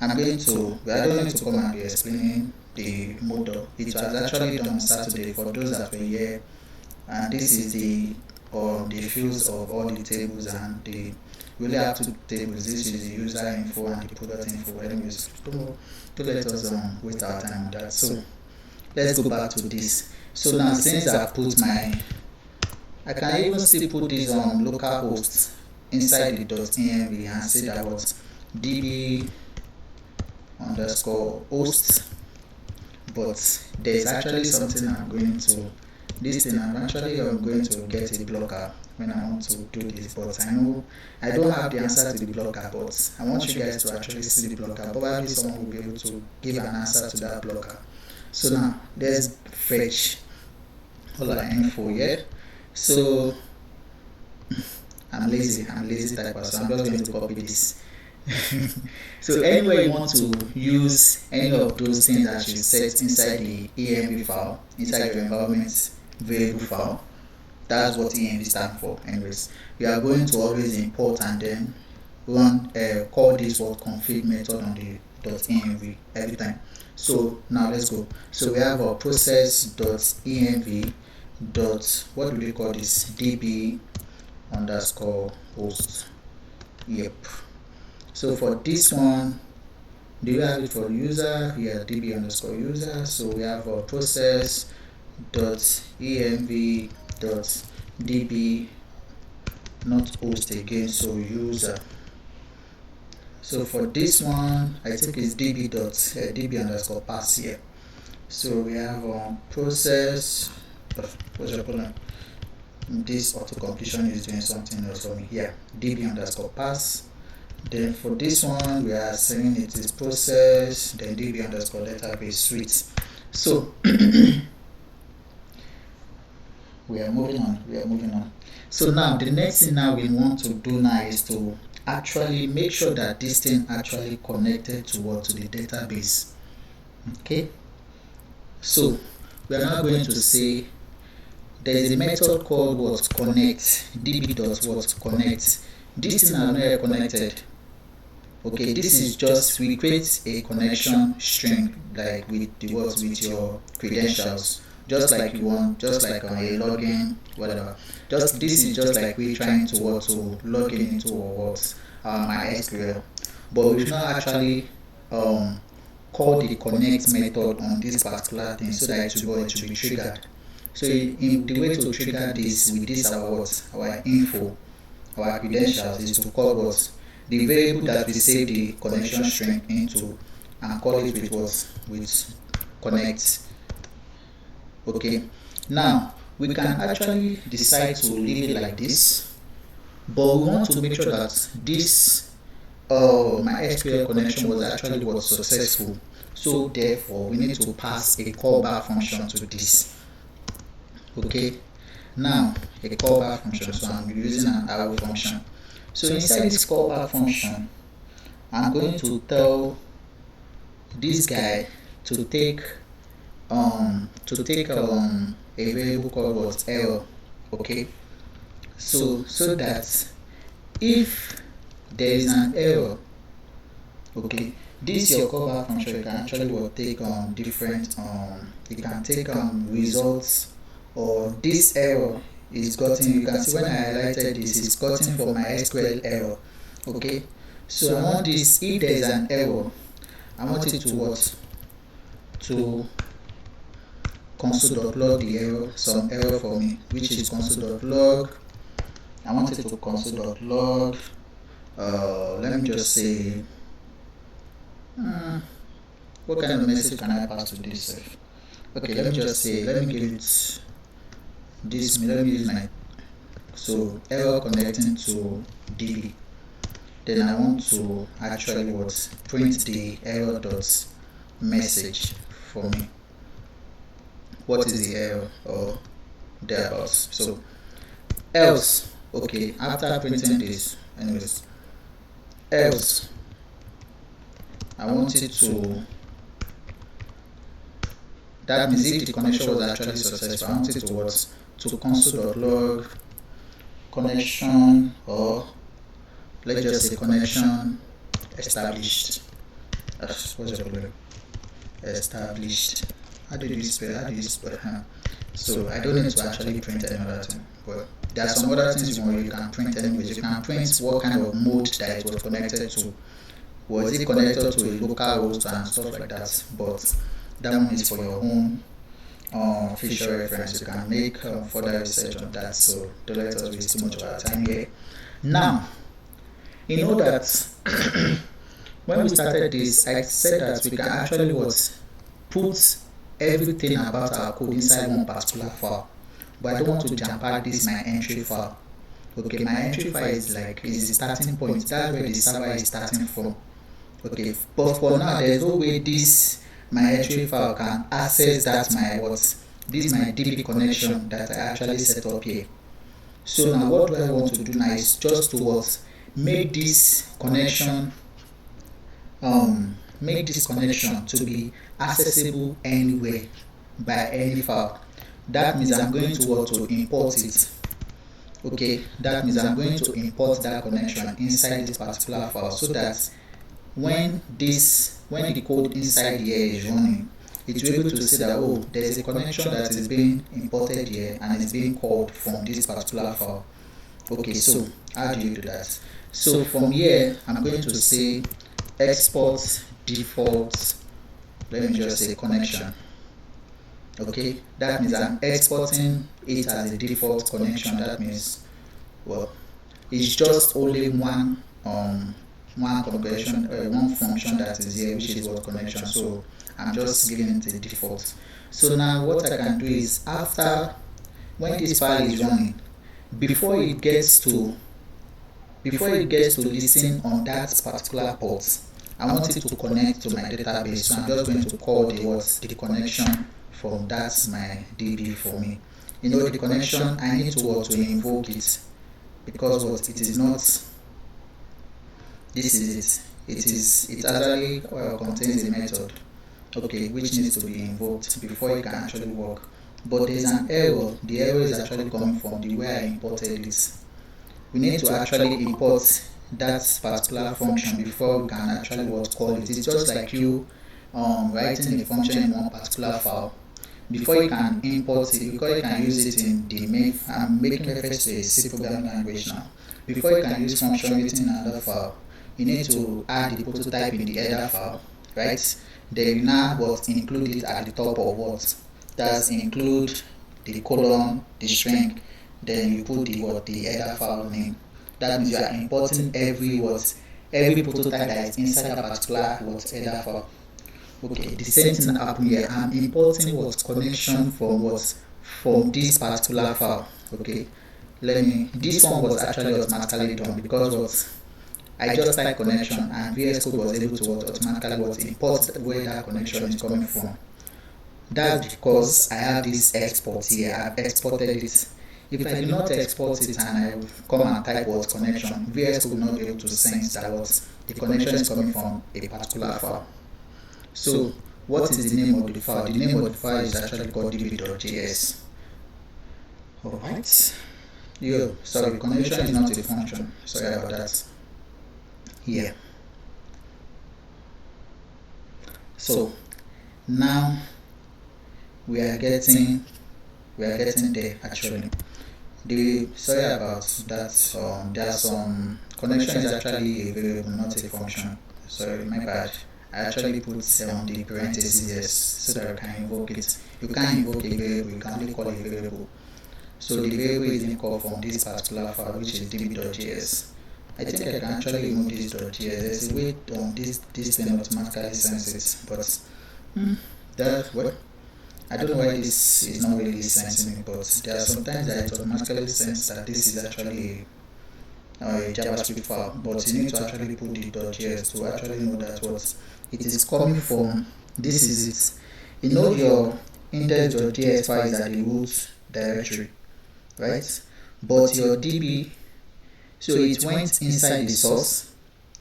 I'm going to, I don't need to come and be explaining the model. It was actually done on Saturday for those that were here, and this is the fields of all the tables, and we only have two tables. This is the user info and the product info. Anyways, don't let us waste our time on that. So let's go back to this. So now since I put I can even still put this on localhost inside the .env and say that what db underscore host, but there's actually something I'm going to I'm going to get a blocker when I want to do this, but I know I don't have the answer to the blocker, but I want you guys to actually see the blocker. Probably someone will be able to give an answer to that blocker. So now let's fetch all our info here. So I'm lazy typer, so I'm just going to copy this. So anywhere you want to use any of those things that you set inside the env file, inside your environment variable file, that's what env stands for. Anyways, we are going to always import and then run call this what config method on the .env every time. So now let's go. So we have our process.env what do we call this, db underscore host. Yep. So for this one, do you have it for user? Yeah, db underscore user. So we have our process.env.db, not host again, so user. So for this one, I think it's db underscore pass here. So we have process. What's your problem? This auto completion is doing something else for me. Yeah, db underscore pass. Then for this one, we are saying it is process, then db underscore database suite. So we are moving on. So now the next thing now we want to do now is to actually make sure that this thing actually connected to the database. Okay. So we are now going to say there is a method called what connect, db.connect. This thing are not connected. Okay, this is just we create a connection string like with the words with your credentials, just like you want, just like on a login, whatever. Just this is just like we trying to log in into our MySQL, but we've not actually call the connect method on this particular thing so that it will be triggered. So in the way to trigger this with this our info, our credentials is to call what the variable that we save the connection string into and call it with connect. Okay, now we can actually decide to leave it like this, but we want to make sure that this MySQL connection was actually successful. So therefore, we need to pass a callback function to this. Okay, now a callback function. So I'm using an arrow function. So inside this callback function, I'm going to tell this guy to take a variable called error. Okay, so that if there is an error, okay, this your callback function, you can actually take different you can take results, or this error is gotten. You can see when I highlighted this, it's gotten for my SQL error. Okay, so I want this, if there is an error, I want it to what? To console.log the error, some error for me, which is console.log. I want it to console.log. Let me just say, what kind of message can I pass to this? Okay, let me just say, let me give it this. Let me use my error connecting to DB. Then I want to actually print the error dot message for me. What is the error or thereabouts? So else, okay, after printing this, anyways, else I want it to, that means if the connection was actually successful, I want it to console.log connection, or let's just say connection established. What's the problem? Established. How do you spell? So I don't need to actually print another thing, but there are some other things you can print anyways. You can print what kind of mode that it was connected to. Was it connected to a local host and stuff like that? But that one is for your own future reference. You can make further research on that, so don't let us waste too much of our time here. Now, you know that when we started this, I said that we can actually put everything about our code inside one particular file, but I don't want to jump out this my entry file. Okay, my entry file is the starting point. That's where the server is starting from. Okay, but for now, there's no way this my entry file can access that this is my DB connection that I actually set up here. So now what do I want to do now is just to make this connection to be accessible anywhere by any file. That means I'm going to import it. Okay, that means I'm going to import that connection inside this particular file, so that when the code inside here is running, it will be able to see that, oh, there's a connection that is being imported here and it's being called from this particular file. Okay, so how do you do that? So from here, I'm going to say export default, let me just say connection. Okay, that means I'm exporting it as a default connection. That means, well, it's just only one configuration, one function that is here, which is connection. So I'm just giving it a default. So now what I can do is, after, when this file is running, before it gets to listen on that particular port, I want it to connect to my database. So I'm just going to call the connection from that's my DB for me. You know, the connection, I need to invoke it, because it is not, this is it actually contains a method, okay, which needs to be invoked before it can actually work. But there's an error. The error is actually coming from the way I imported this. We need to actually import that particular function before we can actually call it. It's just like you writing a function in one particular file. Before you can import it, because you can use it in the main, I'm making reference to a C programming language now. Before you can use function written in another file, you need to add the prototype in the header file, right? Then you now include it at the top of that's include the colon, the string, then you put the header file name. That means you are importing every prototype that is inside that particular header file. Okay, the same thing happened here. I'm importing connection from this particular file. Okay, this one was actually automatically done because what I just type connection and VS Code was able to automatically import where that connection is coming from. That's because I have this export here. I've exported it. If I do not export it and I come and type what connection, VS Code will not be able to sense that what the connection is coming from a particular file. So what is the name of the file? The name of the file is actually called db.js. Alright. Sorry, connection is not a function. Sorry about that. Here. So now we are getting there actually. Sorry about that. There are some connection is actually a variable, not a function. Sorry, my bad. I actually put the parentheses so that I can invoke it. You can't invoke a variable, you can only call a variable. So the variable is being called from this particular file, which is db.js. I think I can actually remove this .js. There's a way this thing automatically senses it, but that's what. I don't know why this is not really sensing it, but there are sometimes that it automatically senses that this is actually a JavaScript file, but you need to actually put the .js to actually know that what it is coming from. This is it. You know your index.js file is at the root directory, right? But your db, so it went inside the source,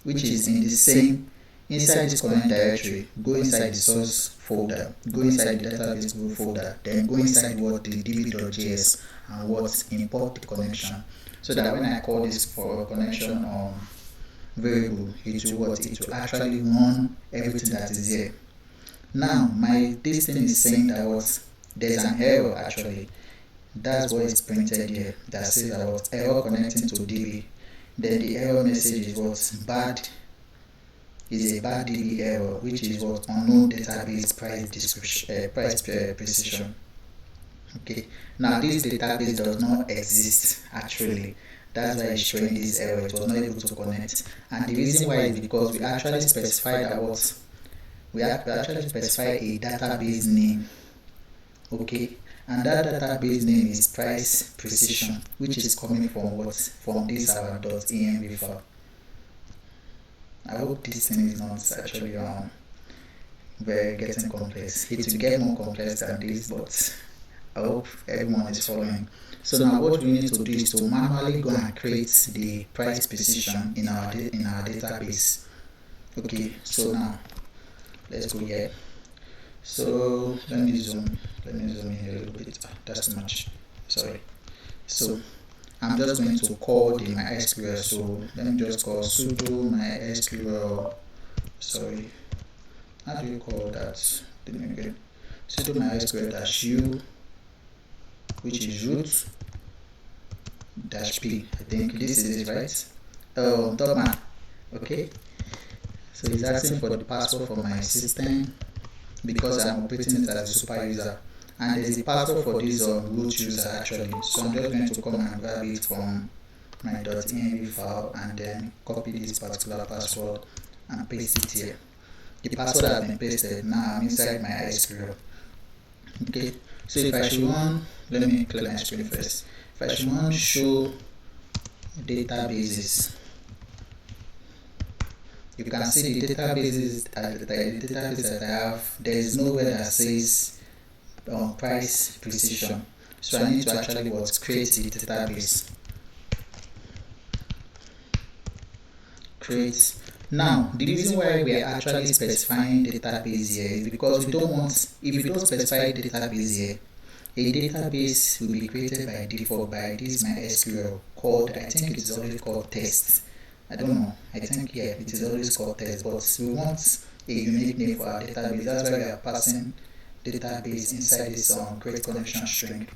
which is in the same inside this current directory. Go inside the source folder, go inside the database group folder, then go inside what the db.js and what import the connection, so that when I call this for a connection variable, it will actually run everything that is here. Now this thing is saying that there's an error actually. That's what is printed here, that says that error connecting to db. Then the error message is bad. Is a bad DB error, which is unknown database price precision. Okay, now this database does not exist actually. That's why it's showing this error. It was not able to connect, and the reason why is because we actually specified that we actually specify a database name. Okay, and that database name is PricePrecision, which is coming from from this our .env file. I hope this thing is not actually very getting complex. It will get more complex than this, but I hope everyone is following. So now what we need to do is to manually go and create the price precision in our database. Okay, so now let's go here. So let me zoom in here a little bit. That's too much. Sorry. So I'm just going to call the MySQL. So let me just call sudo MySQL. Sorry, how do you call that? Again, sudo MySQL-u, which is root -p. I think this is it, right? Oh, Topman. Okay. So it's asking for the password for my system because I'm operating it as a super user. And there's a password for this root user actually. So I'm just going to come and grab it from my .env file and then copy this particular password and paste it here. The password has been pasted. Now I'm inside my MySQL. Okay, so if I should run, let me clear my screen first. If I should run show databases, you can see the databases that I have. There is nowhere that says price precision, so I need to actually create the database. Now the reason why we are actually specifying database here is because we don't want, if you don't specify database here, a database will be created by default by this MySQL called, I think it is always called test. I don't know, I think it is always called test, but we want a unique name for our database. That's why we are passing database inside this create connection string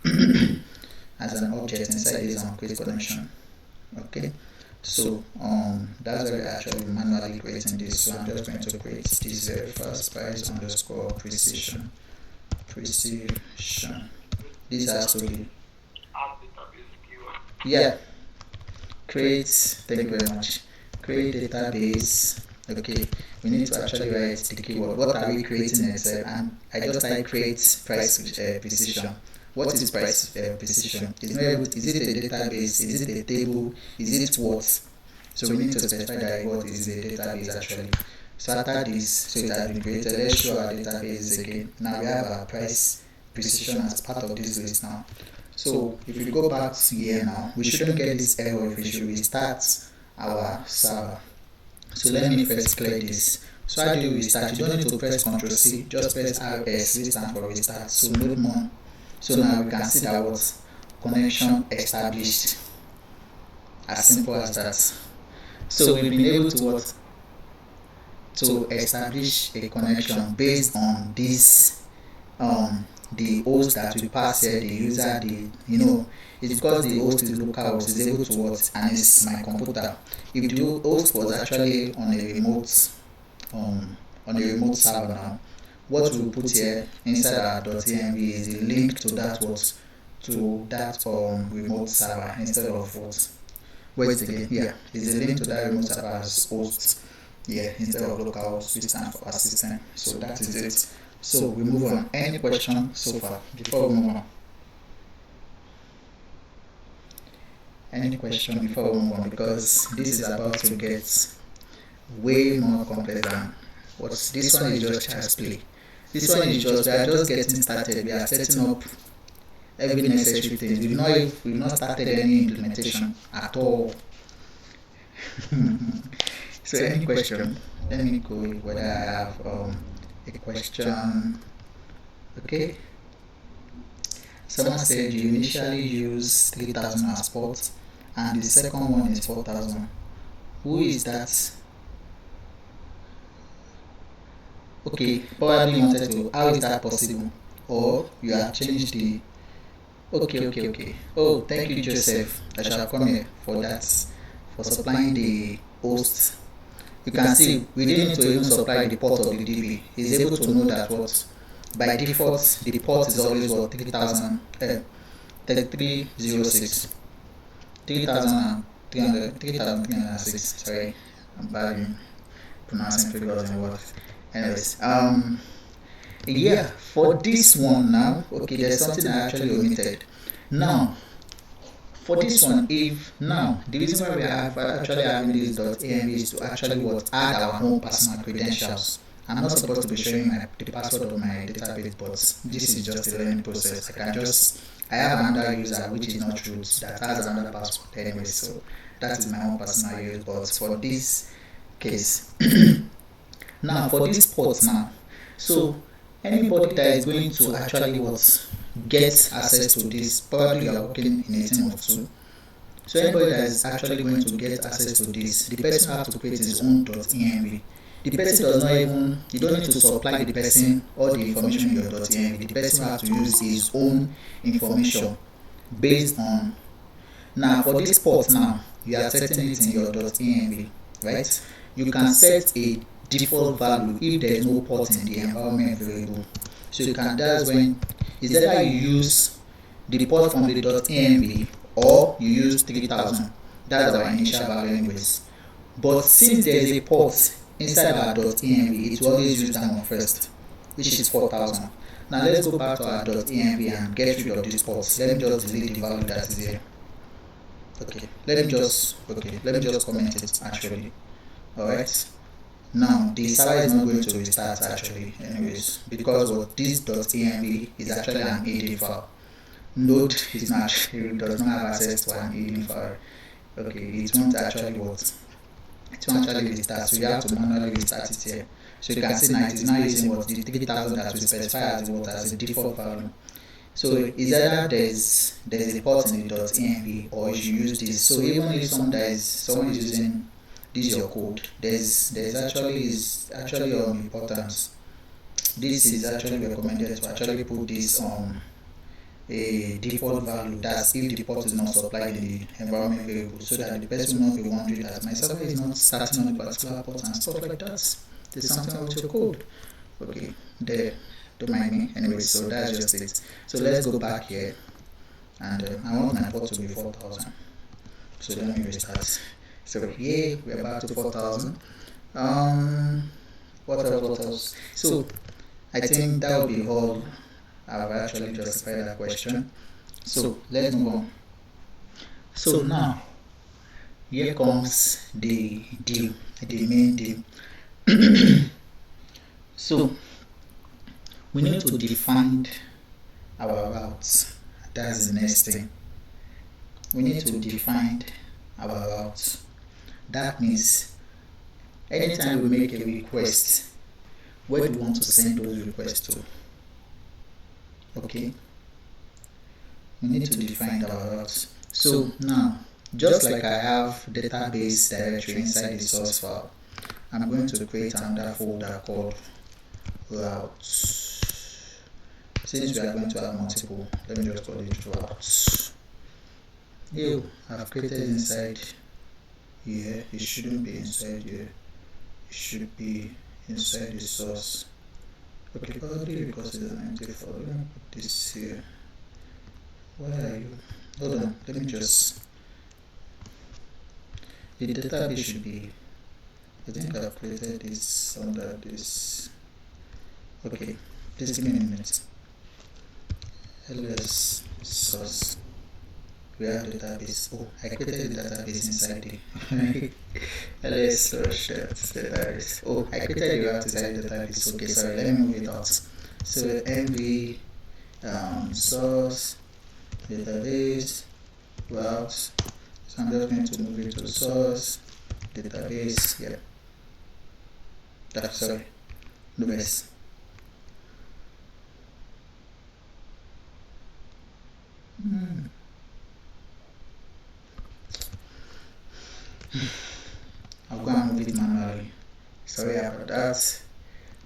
as an object inside this create connection. Okay, so that's why we're actually manually creating this. So I'm just going to create this very first price_precision. This has to be create. Thank you very much. Create database. Okay, we need to actually write the keyword. What are we creating itself? And I just type create price precision. what is price precision? It's not able, is it a database? Is it a table? Is it what? So we need to specify that what is a database actually. So after this, so it has been created, let's show our database again. Now we have our price precision as part of this list now. So if we go back to here now, we shouldn't get this error if we should restart our server. So let me first clear this. So how do you restart? You don't need to press Ctrl C, just press RS, this stands for restart. So node more. So now we can see that what connection established. As simple as that. So we've been able to what? To establish a connection based on this the host that we pass here, the user, it's because the host is local host, is able to what, and it's my computer. If the host was actually on a remote server now, what we put here inside our .env is a link to that what, to that remote server instead of what. Wait again, yeah, is a link to that remote server as host, yeah, instead of local host, which stands for assistant. So that is it. So we move on. Any question so far before we move on? Any question before we move on? Because this is about to get way more complex than what this one is just child's play. This one is just, we are just getting started. We are setting up every necessary things. We've not started any implementation at all. So any question? Let me go whether I have a question. Okay. Someone said you initially use 3,000 as port and the second one is 4,000. Who is that? Okay, probably wanted to, how is that possible? Or you have changed the, okay. Oh, thank you Joseph. I shall come here for that, for supplying the host. You can see we didn't need to even supply the port of the DB. He's able to know that what by default the port is always what 3306 3306. Sorry, I'm bad in pronouncing figures and words. Anyways, yeah, for this one now, okay, there's something I actually omitted. Now for this one, if now the reason why we are actually having this .env is to actually what, add our own personal credentials. I'm not supposed to be showing the password of my database, but this is just a learning process. I have another user which is not root that has another password anyway, so that is my own personal use. But for this case, now for this port now, so anybody that is going to actually what, get access to this, probably you are working in a team of two. So anybody that is actually going to get access to this, the person has to create his own .env. The person does not even, you don't need to supply the person all the information in your .env. The person has to use his own information based on. Now for this port now, you are setting it in your .env, right? You can set a default value if there is no port in the environment variable. So you can, that's when is either you use the port from the .env or you use 3000. That's our initial value anyways. But since there is a port inside our .env, it will always use that one first, which is 4000. Now let's go back to our .env and get rid of this port. Let me just delete the value that is here. Okay, let me just comment it actually. Alright. Now the server is not going to restart actually anyways, because what this .env is actually an AD file. Node is not, it does not have access to an AD file. Okay, it won't actually restart, so you have to manually restart it here. So you can see now it is now using what the 3000 that we specify as what, as a default value. So is either there's a port in the .env or you use this. So even if someone is using this is your code, there's actually importance. This is actually recommended to actually put this on a default value, that's if the port is not supplied in the environment variable, so that the person will not be wondering that my server is not starting on a particular port and stuff like that. There's something wrong with your code. Okay, there, don't mind me. Anyway, so that's just it. So let's go back here, and I want my port to be 4000. So let me restart. So here we're back to 4000. What else? So I think that will be all I've actually justified that question. So let's move on. So now here comes the main deal. So we need to define our routes. That's the next thing. We need to define our routes. That means anytime we make a request, where do we want to send those requests to? Okay, we need to define our routes. So now, just like I have database directory inside the source file, I'm going to create another folder called routes. Since we are going to have multiple, let me just call it routes. Here I've created inside here. It shouldn't be inside here. It should be inside the source. Okay, probably because it's an empty file. Let me put this here. Where are you? Hold on, let me just. The database should be. I think I've created this under this. Okay, please give me a minute. ls source. We have database. Oh, I created the database inside the ls source database. Oh, I created the route inside the database. Okay, sorry, let me move it out. So mv source database routes. So I'm just going to move it to source database. Yeah. Sorry. No mess. I'll go and move it manually. Sorry about that.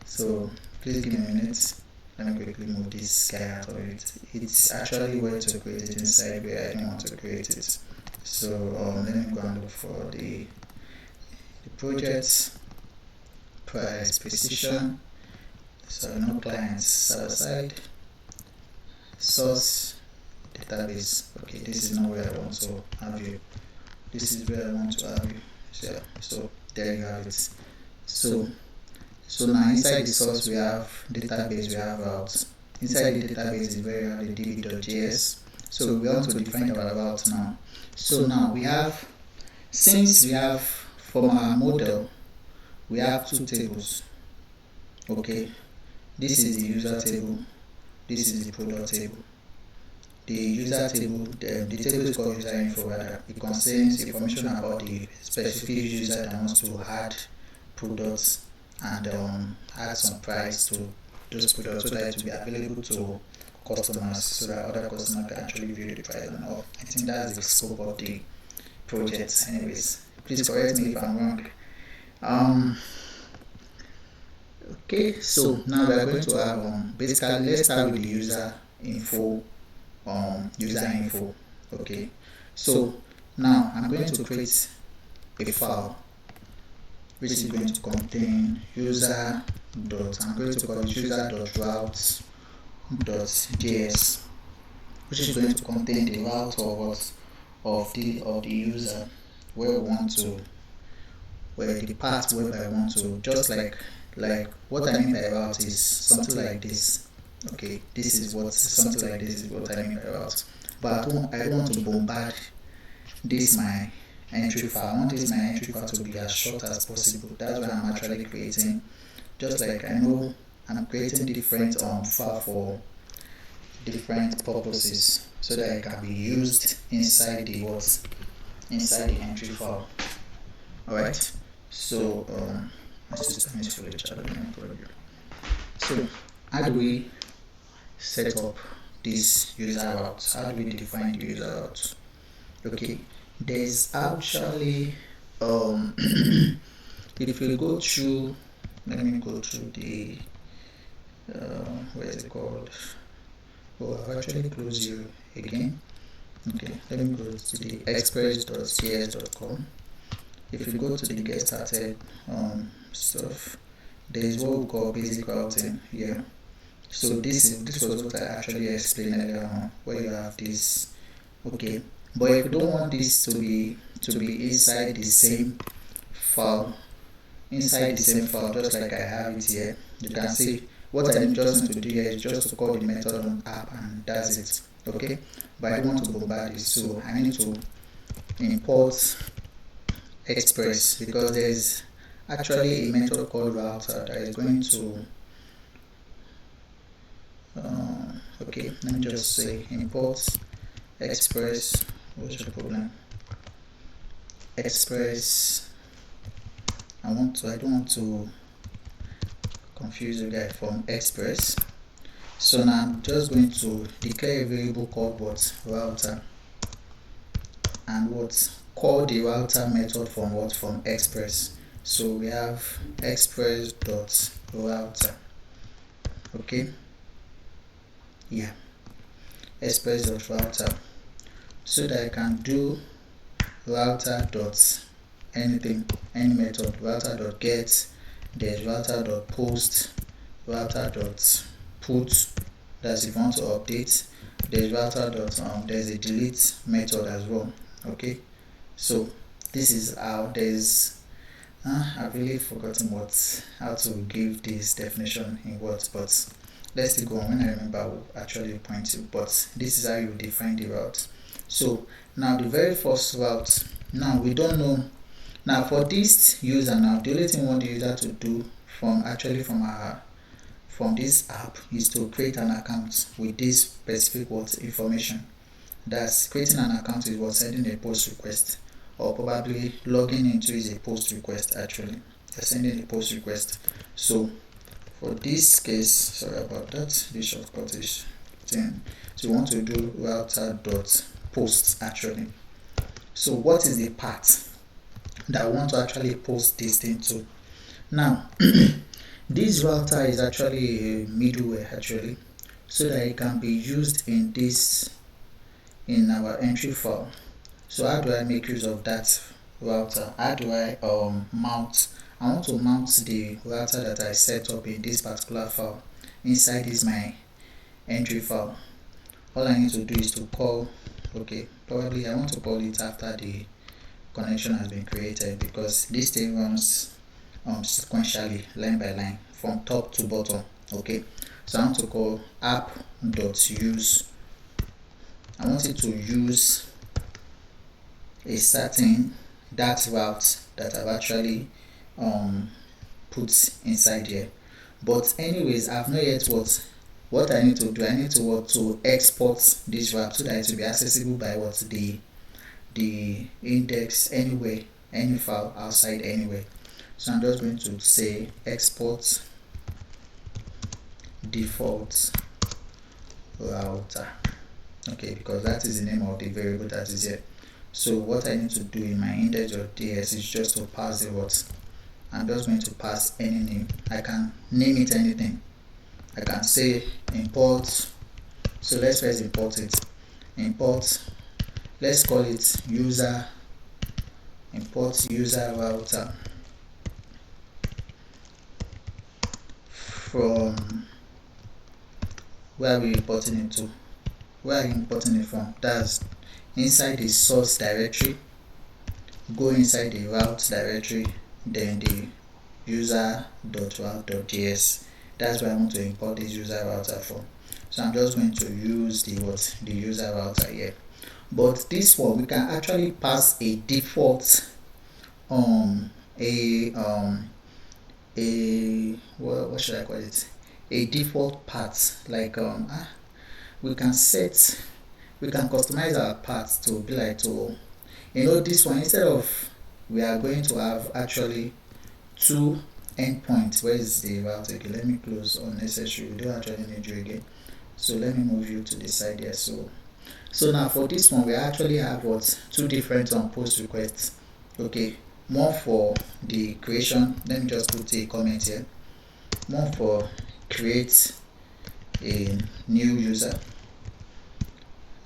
So please give me a minute. Let me quickly move this guy out of it. It's actually where to create it inside where I don't want to create it. So let me go and look for the project PricePrecision. So no clients server side source database. Okay, this is not where I want to have you. This is where I want to have you. So there you have it. So now inside the source we have database, we have routes. Inside the database is where we have the db.js. So we want to define our routes now. So now we have, since we have from our model, we have two tables. Okay, this is the user table, this is the product table. The user table, the table is called user info. It contains information about the specific user that wants to add products and add some price to those products so that it will be available to customers, so that other customers can actually view the price and all. I think that's the scope of the project. Anyways, please correct me if I'm wrong. Okay, so now we are going to have basically, let's start with the user info. Okay, so now I'm going to create a file which is going to contain I'm going to call it user.routes.js, which is going to contain the route of the user, where we want to, where the path where I want to, just like what I mean by route is something like this. Okay, this is what something like this is what I mean by route. But I don't want to bombard this my entry file. I want this my entry file to be as short as possible. That's why I'm actually creating, just like I know I'm creating different file for different purposes, so that it can be used inside the entry file. Alright, so my system is fully charged. So how do we set up this user route? How do we define the user route? Okay, there's actually if you go through, let me go through the where is it called? Oh, I've actually closed you again. Okay, let me go to the Express.js.com. If you go to the get started stuff, there is what we call basic routing here. So this was what I actually explained earlier on, where you have this. Okay, but if you don't want this to be inside the same file, just like I have it here, you can see what I just need to do here is just to call the method on app, and that's it. Okay, but I don't want to bombard it, so I need to import Express, because there's actually a method called router that is going to okay, let me just say import Express. What's the problem? Express. I don't want to confuse you guys from Express. So now I'm just going to declare a variable called what? Router, and what? Call the router method from what? From Express. So we have express.router. Okay, yeah, express.router, so that I can do router dot anything, any method, router dot get, there's router dot post, router dot put, that's if you want to update, there's router dot there's a delete method as well. Okay, so this is how there's I've really forgotten how to give this definition in words, but let's still go on. When I remember, I will actually point to, but this is how you define the route. So now the very first route, now we don't know. Now for this user, now the only thing we want the user to do from this app is to create an account with this specific information. That's creating an account is what? Sending a post request, or probably logging into is a post request. Actually, they're sending a post request. So for this case, sorry about that, this shortcut is 10. So we want to do router dot post actually. So what is the path that I want to actually post this thing to? Now this router is actually a middleware actually, so that it can be used in our entry file. So how do I make use of that router? How do I mount? I want to mount the router that I set up in this particular file inside this my entry file. All I need to do is to call, okay, probably I want to call it after the connection has been created, because this thing runs sequentially, line by line, from top to bottom. Okay, so I want to call app.use. I want it to use a certain that route that I've actually put inside here. But anyways, I've not yet what I need to do. I need to export this route so that it will be accessible by the index anywhere, any file outside anywhere. So I'm just going to say export default router. Okay, because that is the name of the variable that is here. So what I need to do in my index.js is just to pass the words. I'm just going to pass any name. I can name it anything. I can say import. So let's first import it. Import, let's call it user. Import user router from where are we importing it to? Where are you importing it from? That's inside the source directory. Go inside the route directory, then the user.route.js. That's where I want to import this user router from. So I'm just going to use the user router here. But this one we can actually pass a default what should I call it? A default path, like we can customize our path to be like this one, instead of we are going to have actually two endpoints. Where is the router? Okay, let me close unnecessary. We don't actually need you again. So let me move you to the side here. So now for this one, we actually have two different post requests. Okay, one for the creation. Let me just put a comment here. One for create a new user,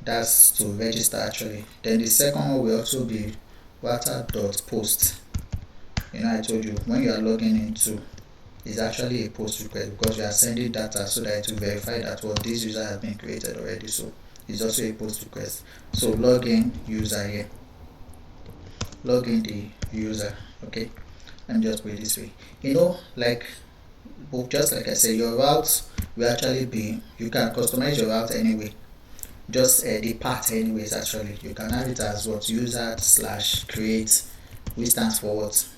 that's to register actually. Then the second one will also be router.post. I told you when you are logging into, it's actually a post request, because you are sending data so that it will verify that this user has been created already. So it's also a post request. So login user here, login the user. Okay, let me just put it this way. Like but just like I said, your route will actually be, you can customize your route anyway, just the path anyways. Actually, you can have it as what, user slash create, which stands for what,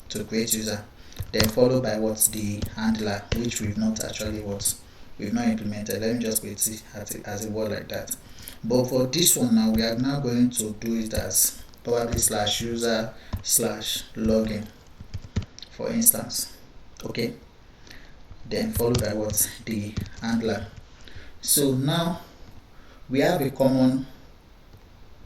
to create user, then followed by what, the handler, which we've not actually what, we've not implemented. Let me just put it as a word like that. But for this one now, we are now going to do it as probably slash user slash login, for instance. Okay, then followed by what, the handler. So now we have a common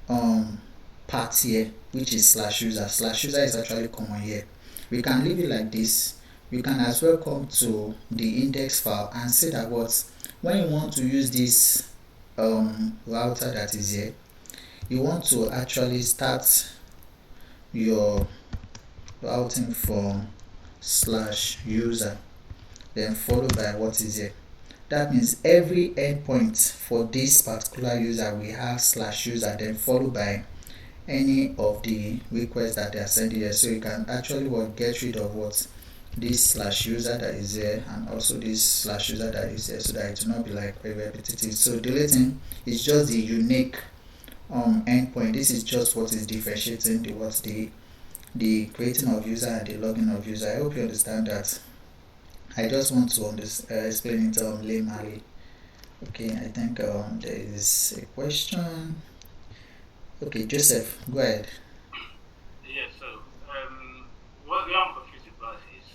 part here, which is slash user. Slash user is actually common here. We can leave it like this. You can as well come to the index file and say that what, when you want to use this router that is here, you want to actually start your routing from slash user, then followed by what is here. That means every endpoint for this particular user we have slash user, then followed by any of the requests that they are sending here. So you can actually get rid of what, this slash user that is here, and also this slash user that is here, so that it will not be like very repetitive. So deleting is just the unique endpoint. This is just what is differentiating the creating of user and the logging of user. I hope you understand that. I just want to explain it laymanly. Okay, I think there is a question. Okay, Joseph, go ahead. Yes, so what I'm confused about is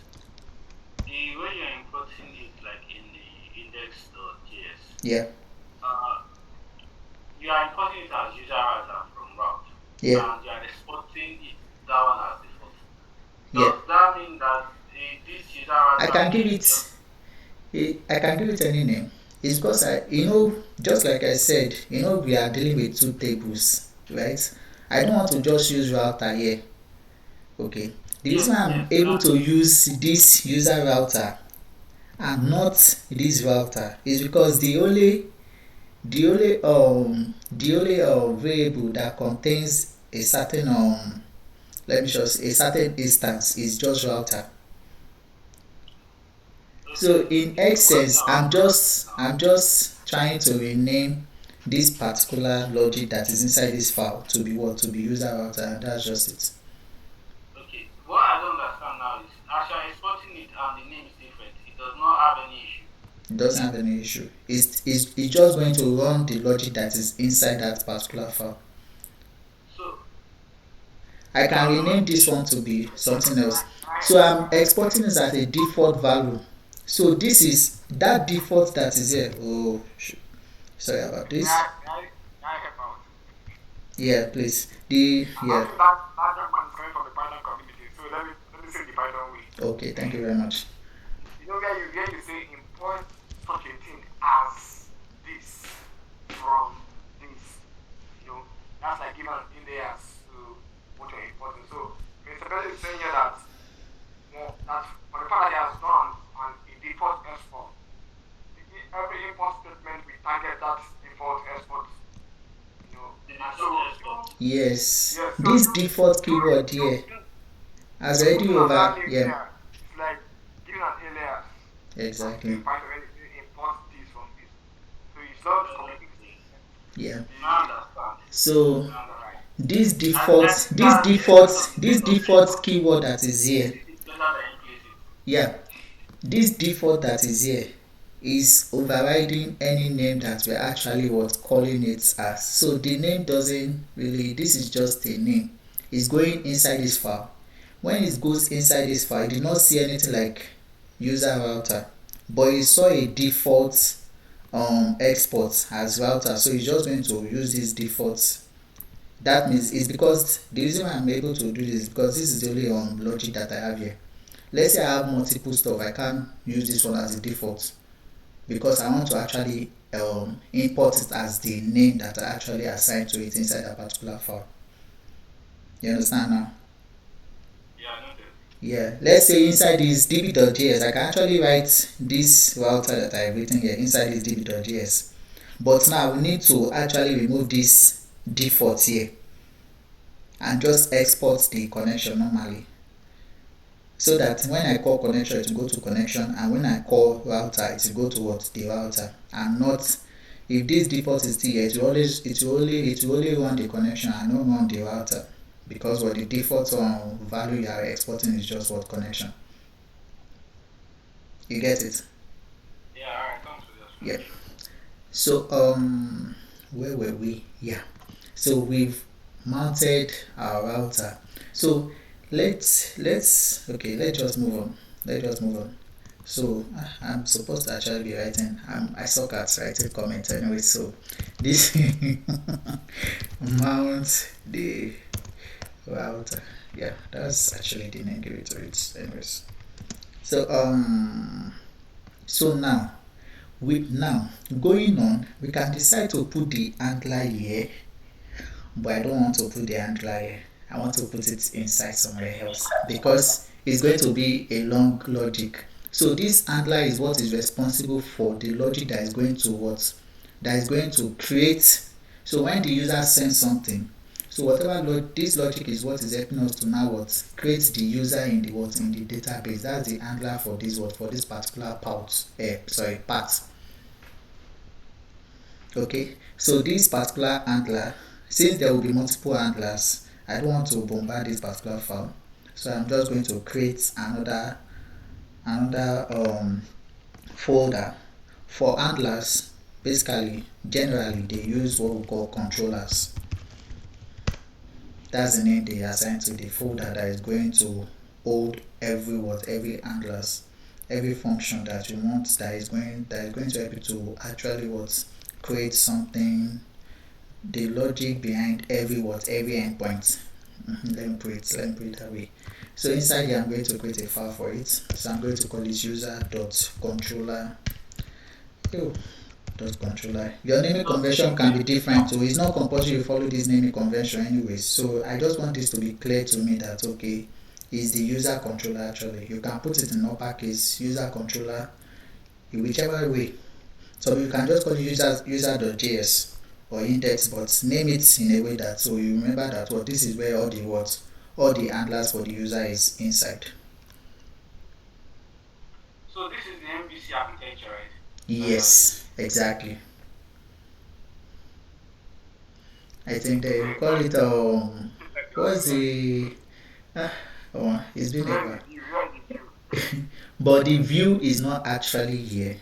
the way you're importing it, like in the index.js. Yeah. You are importing it as user router from route. Yeah. And you are exporting it that one as default. Yeah. Does that mean that this user router? I can give it any name. It's because just like I said, we are dealing with two tables, right? I don't want to just use router here. Okay. The reason I'm able to use this user router and not this router is because the only variable that contains a certain a certain instance is just router. So in essence, I'm just trying to rename this particular logic that is inside this file to be what, to be user router, and that's just it. Okay. What I don't understand now is, as you're exporting it and the name is different, it does not have any issue. It doesn't have any issue. It's just going to run the logic that is inside that particular file. So I can rename this one to be something else. So I'm exporting this as a default value. So this is that default that is here. Oh, sorry about this. Yeah, please. That's coming from the Python community. So let me say the Python way. Okay, thank you very much. Where you say import such a thing as this from this. That's like giving an index to what you're importing. So Mr. Bello is saying here that that for the fact that he has done a default export, every import statement we target that default export. Yes, this default keyword here has already over. Yeah. It's like giving an alias. Exactly. Import this from this. So it's not communicating. Yeah. So this default keyword that is here. Yeah. This default that is here is overriding any name that we're actually calling it as. So the name doesn't really, this is just a name. It's going inside this file. When it goes inside this file, it did not see anything like user router, but it saw a default export as router, so it's just going to use this default. That means it's because the reason why I'm able to do this is because this is the only logic that I have here. Let's say I have multiple stuff, I can't use this one as a default because I want to actually import it as the name that I actually assigned to it inside a particular file. You understand now? Yeah, let's say inside this db.js, I can actually write this router that I've written here inside this db.js. But now we need to actually remove this default here and just export the connection normally. so that when I call connection it will go to connection, and when I call router it will go to what? The router, and not, if this default is still here, it will only run the connection and not run the router, because what the default value you are exporting is just what? Connection. You get it? Yeah, alright, thanks for the Yeah. explanation. So where were we? Yeah. So we've mounted our router. So let's just move on. Let's just move on. So I'm supposed to actually be writing. I suck at writing comments anyway. So this mount the router. Yeah, that's actually the name give it to it. Anyways. So now going on, we can decide to put the handler here, but I don't want to put the handler here. I want to put it inside somewhere else, because it's going to be a long logic. So this handler is what is responsible for the logic that is going to create. So when the user sends something, so whatever this logic is what is helping us to now create the user in the database. That's the handler for this for this particular part. Okay, so this particular handler, since there will be multiple handlers, I don't want to bombard this particular file, so I'm just going to create another folder for handlers. Basically, generally they use what we call controllers. That's the name they assign to the folder that is going to hold every handlers, every function that you want, that is going to help you to actually create something, the logic behind every endpoint. Let me put it that way. So inside here I'm going to create a file for it. So I'm going to call it user.controller. .controller. Your naming convention can be different, so it's not compulsory you follow this naming convention anyway. So I just want this to be clear to me that okay, is the user controller actually. You can put it in uppercase, user controller, whichever way. So you can just call it user.js or index, but name it in a way that so you remember that this is where all the handlers for the user is inside. So this is the MVC architecture, right? Yes, exactly. I think they call it what's the it's been a while. But the view is not actually here.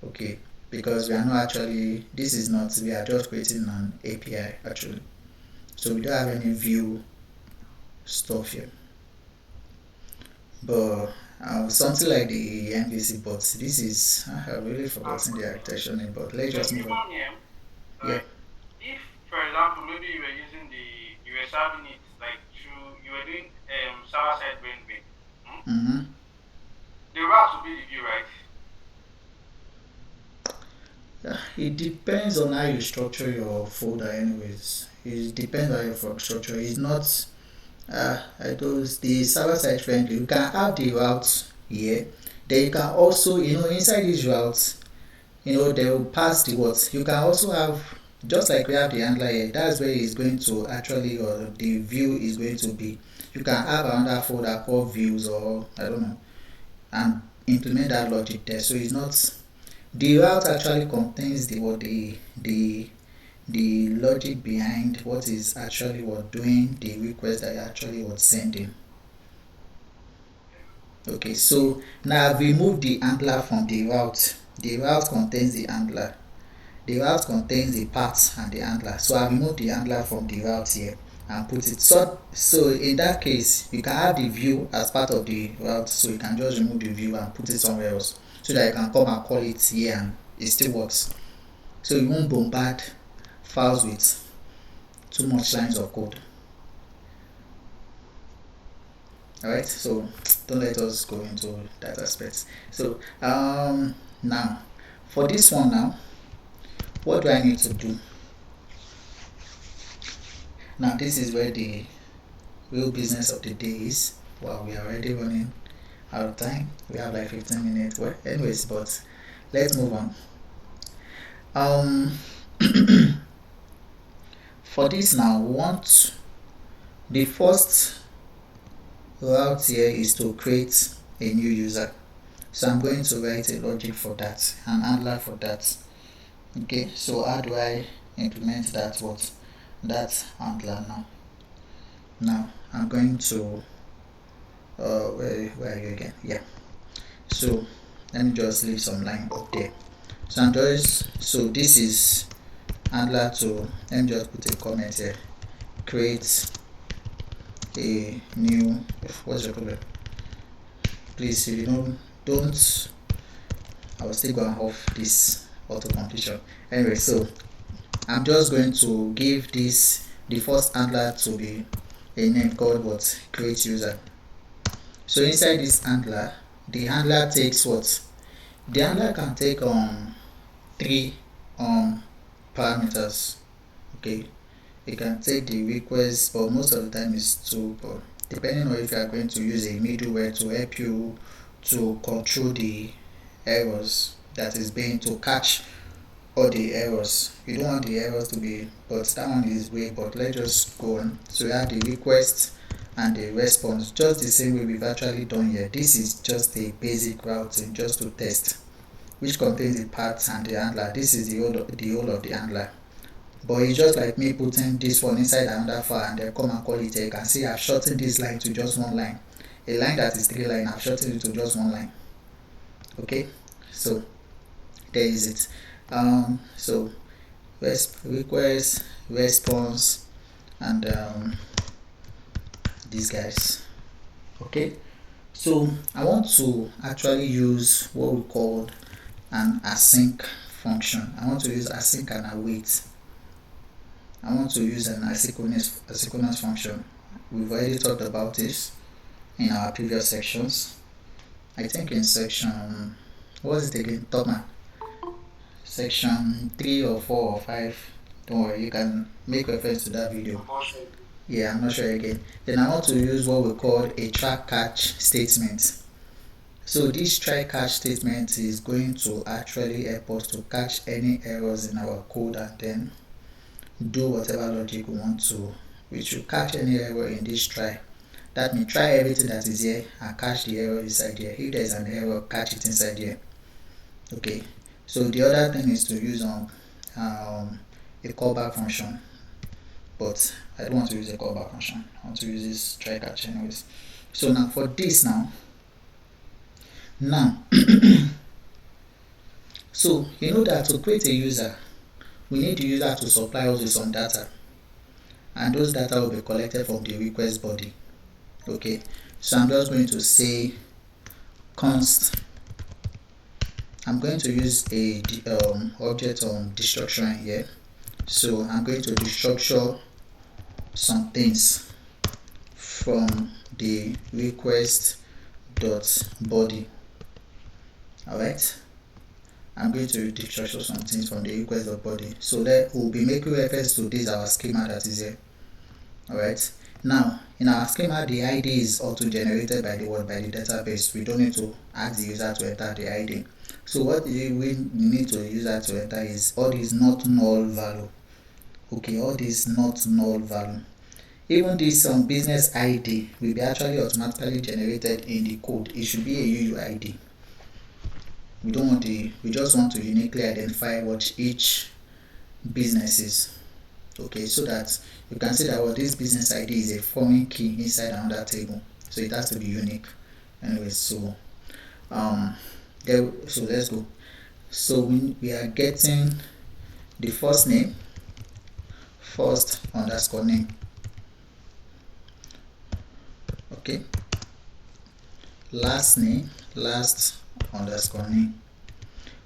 Okay, because we are not actually, we are just creating an API actually. So we don't have any view stuff here. But something like the MVC, but this is, I have really forgotten the architecture name, but let's just move on. Yeah. If, for example, maybe you were serving it like through, you were doing server-side rendering. The route will be the view, right? It depends on how you structure your folder anyways. It depends on your structure. It's not the server-side friendly. You can have the routes here. Then you can also, inside these routes, they will pass the words. You can also have, just like we have the handler here, that's where it's going to actually, or the view is going to be. You can have another folder called views, or I don't know, and implement that logic there. So it's not, the route actually contains the logic behind what is actually doing the request that you're actually sending. Okay, so now I've removed the handler from the route. The route contains the handler. The route contains the path and the handler. So I removed the handler from the route here and put it. So in that case, you can have the view as part of the route. So you can just remove the view and put it somewhere else, so that you can come and call it here and it still works. So you won't bombard files with too much lines of code. Alright, so don't let us go into that aspect. So now for this one now, what do I need to do? Now this is where the real business of the day is. Wow, we are already running out of time. We have like 15 minutes. Well, anyways, but let's move on. For this now, we want the first route here is to create a new user. So I'm going to write a logic for that, an handler for that. Okay, so how do I implement that handler now? Now I'm going to where are you again? Yeah. So let me just leave some line up there. So this is handler to, let me just put a comment here, create a new, what's the problem? Please, if you don't, I will still go off this auto completion. Anyway, so I'm just going to give this the first handler to be a name called what? Create user. So inside this handler, the handler takes what? The handler can take 3 parameters. Okay, it can take the request, but most of the time it's 2, but depending on if you are going to use a middleware to help you to control the errors, that is being to catch all the errors. You don't want the errors to be, but that one is way, but let's just go on. So you have the request and the response, just the same way we've actually done here. This is just a basic routing just to test, which contains the path and the handler. This is the whole of the handler. But it's just like me putting this one inside another file and then come and call it here. You can see I've shortened this line to just 1 line. A line that is 3 lines, I've shortened it to just 1 line. Okay, so there is it. So request, response, and these guys. Okay, so I want to actually use what we call an async function. I want to use async and await. I want to use an asynchronous function. We've already talked about this in our previous sections. I think in section, what is it again? Topman. Section 3 or 4 or 5. Don't worry, you can make reference to that video. Yeah, I'm not sure again. Then I want to use what we call a try catch statement. So this try catch statement is going to actually help us to catch any errors in our code and then do whatever logic we want to. We should catch any error in this try. That means try everything that is here and catch the error inside here. If there is an error, catch it inside here. Okay, so the other thing is to use a callback function, but I don't want to use a callback function. I want to use this try catch anyways. So now for this now so you know that to create a user, we need the user to supply us with some data, and those data will be collected from the request body. Okay, so I'm just going to say const. I'm going to use a object destruction here. So I'm going to destructure some things from the request.body. Alright, I'm going to destructure some things from the request.body. So that we'll be making reference to this our schema that is here. Alright, now in our schema the ID is auto generated by the database. We don't need to ask the user to enter the ID. So what we need to user to enter is all these not null value. Okay, all these not null value. Even this business ID will be actually automatically generated in the code. It should be a UUID. We just want to uniquely identify what each business is. Okay, so that you can see that this business ID is a foreign key inside another table, so it has to be unique. Anyway, so so let's go. So we are getting the first name, first underscore name. Okay, last name, last underscore name.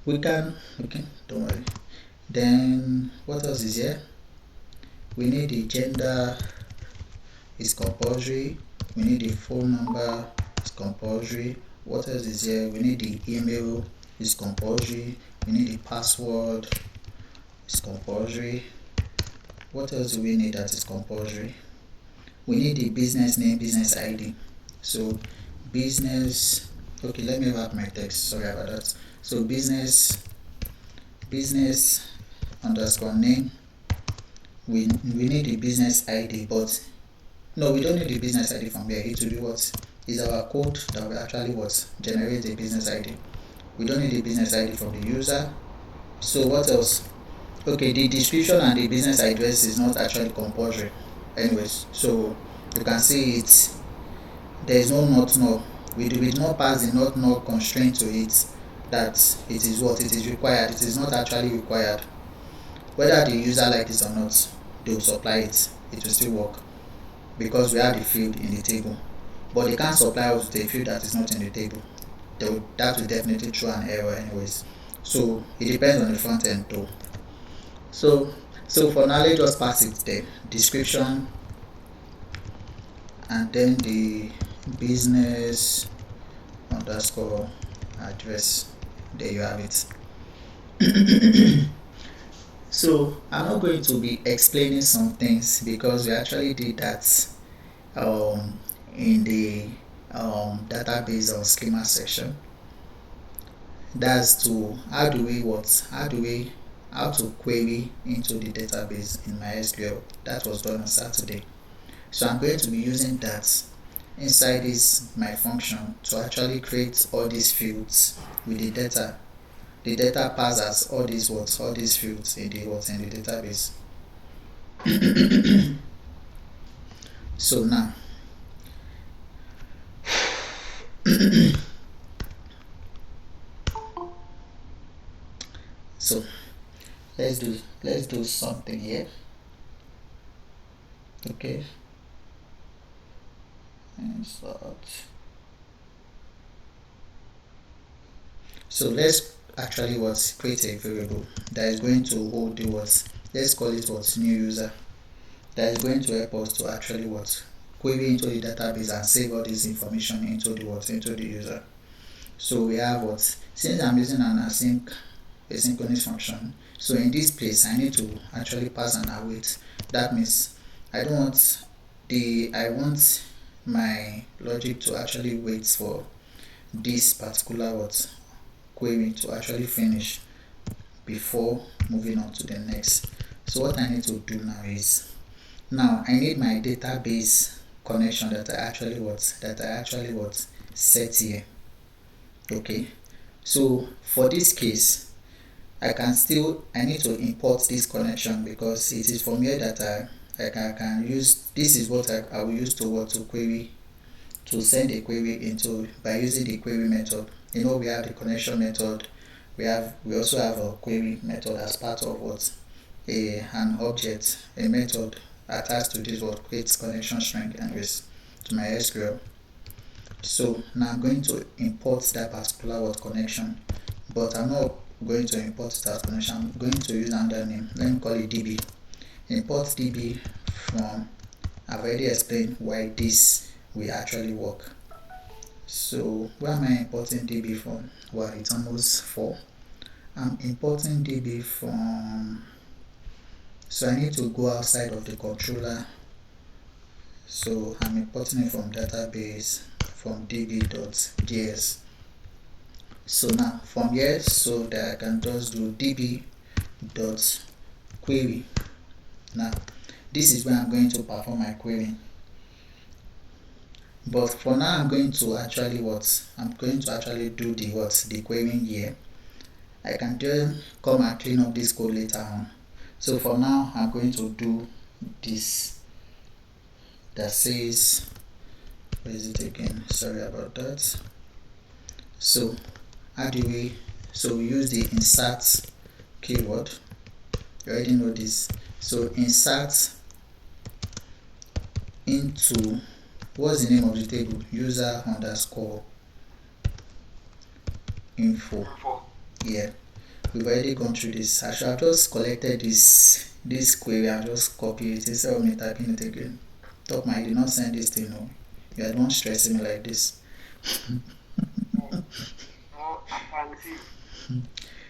We can, okay, don't worry. Then what else is here? We need the gender is compulsory. We need the phone number is compulsory. What else is here? We need the email is compulsory. We need the password is compulsory. What else do we need that is compulsory? We need the business name, business ID. So business, okay, let me wrap my text, sorry about that. So business underscore name. We need the business ID, but No, we don't need the business ID from here. It will be what is our code that will actually what generate the business ID. We don't need the business ID from the user. So what else? Okay, the description and the business address is not actually compulsory anyways, so you can see it. There is no not null. We did not pass the not null constraint to it, that it is what it is required. It is not actually required. Whether the user like it or not, they will supply it. It will still work because we have the field in the table, but they can't supply us the field that is not in the table. That will definitely throw an error anyways. So it depends on the front end though. So for now, let's just pass it the description and then the business underscore address. There you have it. So I'm not going to be explaining some things because we actually did that in the database or schema section. That's to how to query into the database in MySQL. That was done on Saturday. So I'm going to be using that inside this my function to actually create all these fields with the data. The data passes all these fields in the database. So now so let's do something here. Okay, insert. So let's actually create a variable that is going to hold the let's call it new user, that is going to help us to actually query into the database and save all this information into the user. So we have since I'm using an asynchronous function, so in this place I need to actually pass an await. That means I want my logic to actually wait for this particular query to actually finish before moving on to the next. So what I need to do now is, I need my database connection that I actually set here. Okay, so for this case I need to import this connection because it is from here that I can use. This is what I will use to query, to send a query into by using the query method. We have the connection method. We also have a query method as part of an object, a method attached to this creates connection string anyways to my SQL. So now I'm going to import that particular connection, but I'm not going to import that connection. I'm going to use another name. Let me call it DB. Import DB from. I've already explained why this will actually work. So where am I importing DB from? Well, it's almost 4. I'm importing DB from. So I need to go outside of the controller. So I'm importing it from database from db.js. So now from here, so that I can just do db.query. Now this is where I'm going to perform my query. But for now, I'm going to actually do the querying here. I can just come and clean up this code later on. So for now, I'm going to do this that says, where is it again? Sorry about that. So we use the insert keyword. You already know this. So insert into, what's the name of the table? User underscore info. Yeah, we've already gone through this. I should have just collected this query and just copy it instead of me typing it again. Topman, I did not send this thing. No, you are not stressing me like this.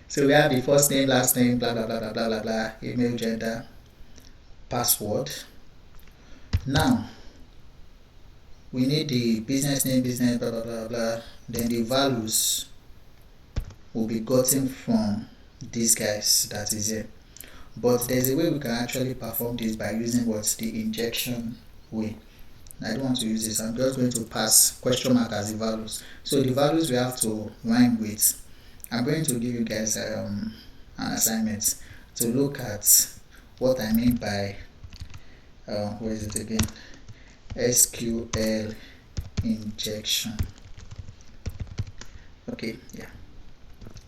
So we have the first name, last name, blah blah blah blah blah blah blah, email, gender, password. Now we need the business name, business, blah blah blah blah. Then the values will be gotten from these guys that is here. But there's a way we can actually perform this by using the injection way. I don't want to use this. I'm just going to pass question mark as the values. So the values we have to rhyme with. I'm going to give you guys an assignment to look at what I mean by where is it again? SQL injection. Okay, yeah.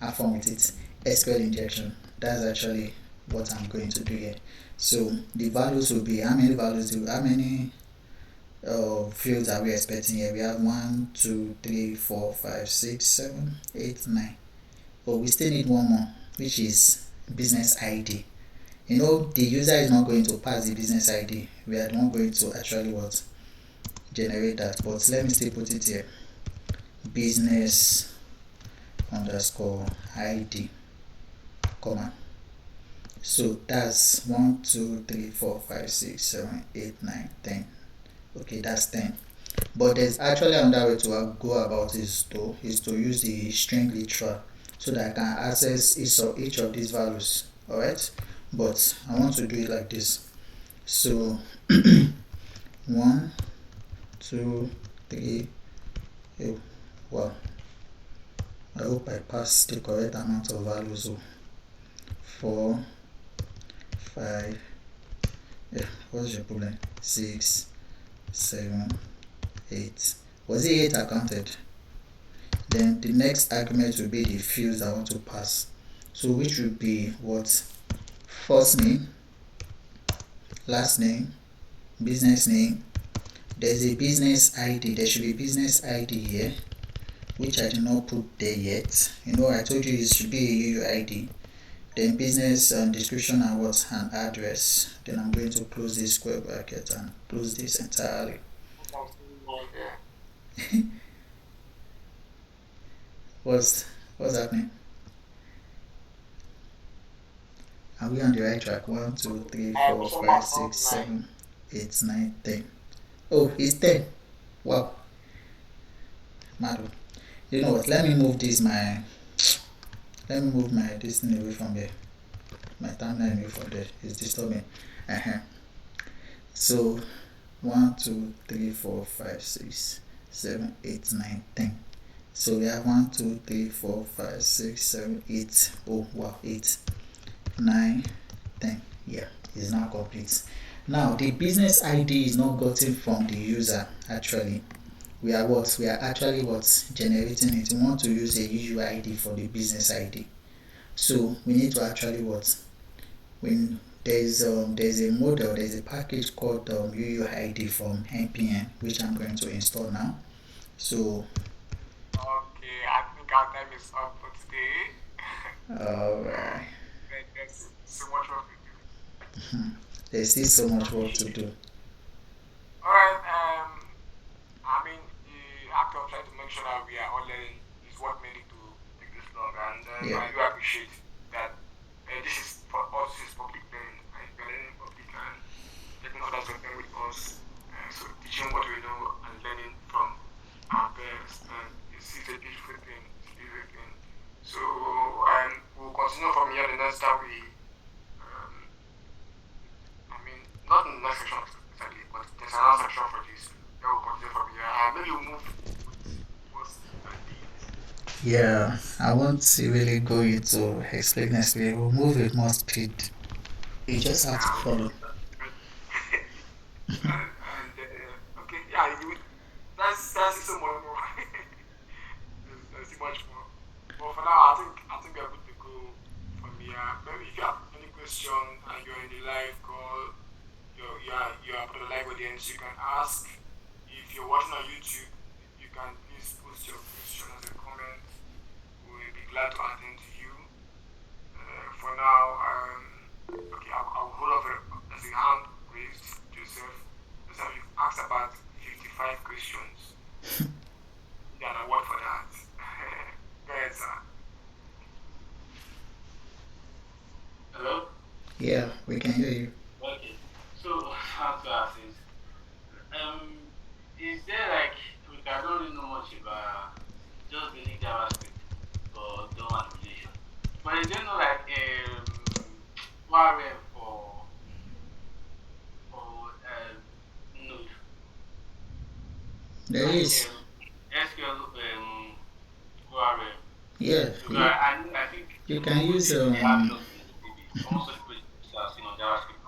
Have fun with it. SQL injection. That's actually what I'm going to do here. So the values will be how many fields are we expecting here? We have 1, 2, 3, 4, 5, 6, 7, 8, 9. But we still need one more, which is business ID. You know, the user is not going to pass the business ID. We are not going to actually generate that. But let me still put it here. Business underscore ID, comma. So that's 1, 2, 3, 4, 5, 6, 7, 8, 9, 10. Okay, that's 10. But there's actually another way to go about is to use the string literal so that I can access each of these values. Alright, but I want to do it like this. So 1, 2, 3. Oh, wow. I hope I passed the correct amount of values. 4, 5. Yeah, what's your problem? 6, 7, 8. Was it 8 I counted? Then the next argument will be the fields I want to pass. So which will be what? First name, last name, business name. There's a business ID. There should be business ID here, which I did not put there yet. You know, I told you it should be a UUID. Then business description and what? An address. Then I'm going to close this square bracket and close this entirely. What's happening? Are we on the right track? 1, 2, 3, 4, 5, 6, 7, 8, 9, 10. Oh, it's 10. Wow. Mad. You know what? Let me move my this thing away from here. My timeline away from there. It's disturbing. So 1, 2, 3, 4, 5, 6, 7, 8, 9, 10. So we have 1, 2, 3, 4, 5, 6, 7, 8. Oh wow, 8, 9, 10. Yeah, it's now complete. Now the business ID is not gotten from the user. Actually, we are actually generating it. We want to use a UUID for the business ID. So we need to actually when there's a model, there's a package called UUID from npm, which I'm going to install now. So okay, I think our time is up for today. Alright. There's so much work to do. There's still so much work to do. Alright, I mean, the act of trying to make sure that we are all learning is what made it to take this long, and I do appreciate that this is for us, this is public learning, and we're learning public and taking others to learn with us. So teaching what we know and learning from our parents, and it's a beautiful thing. So we'll continue from here the next time not in the next section exactly, but there's another section for this. Then we'll continue from here. Maybe we'll move most ideas. Yeah, I won't really go into explainers. We will move with more speed. You just have to follow. Okay, yeah, that's so much more. There's so much more. But for now, I think we're good to go from here. Maybe if you have any question and you're in the live call, you're part of the live audience, you can ask. If you're watching on YouTube, you can please post your question as a comment. We'll be glad to attend to you. For now, okay, I'll hold off as a hand raised, Joseph. Joseph, you've asked about 55 questions. You got an award for that. Go ahead, sir. Hello? Yeah, we can hear you. Okay. So, how to ask is there I don't really know much about just basic JavaScript for DOM manipulation. But is there no warrior for Node? is. SQL ORM. Yeah. So I think you can use they have just almost the process as on JavaScript.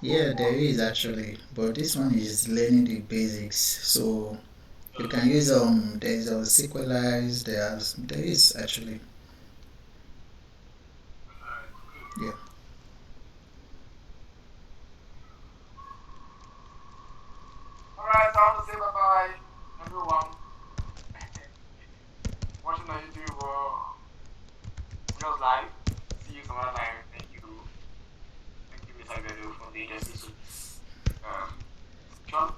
Yeah, there is actually, but this one is learning the basics. So you can use there's a SQLize, there is actually. Yeah. Alright, so I want to say bye bye, everyone. Watching on YouTube or just live. See you some other time. Thank you. Thank you, Mr. Vedo from the agency. John?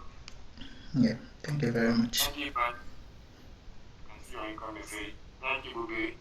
Yeah. Thank you very much. Thank you, friend. You can see how you come and say, thank you, Bube.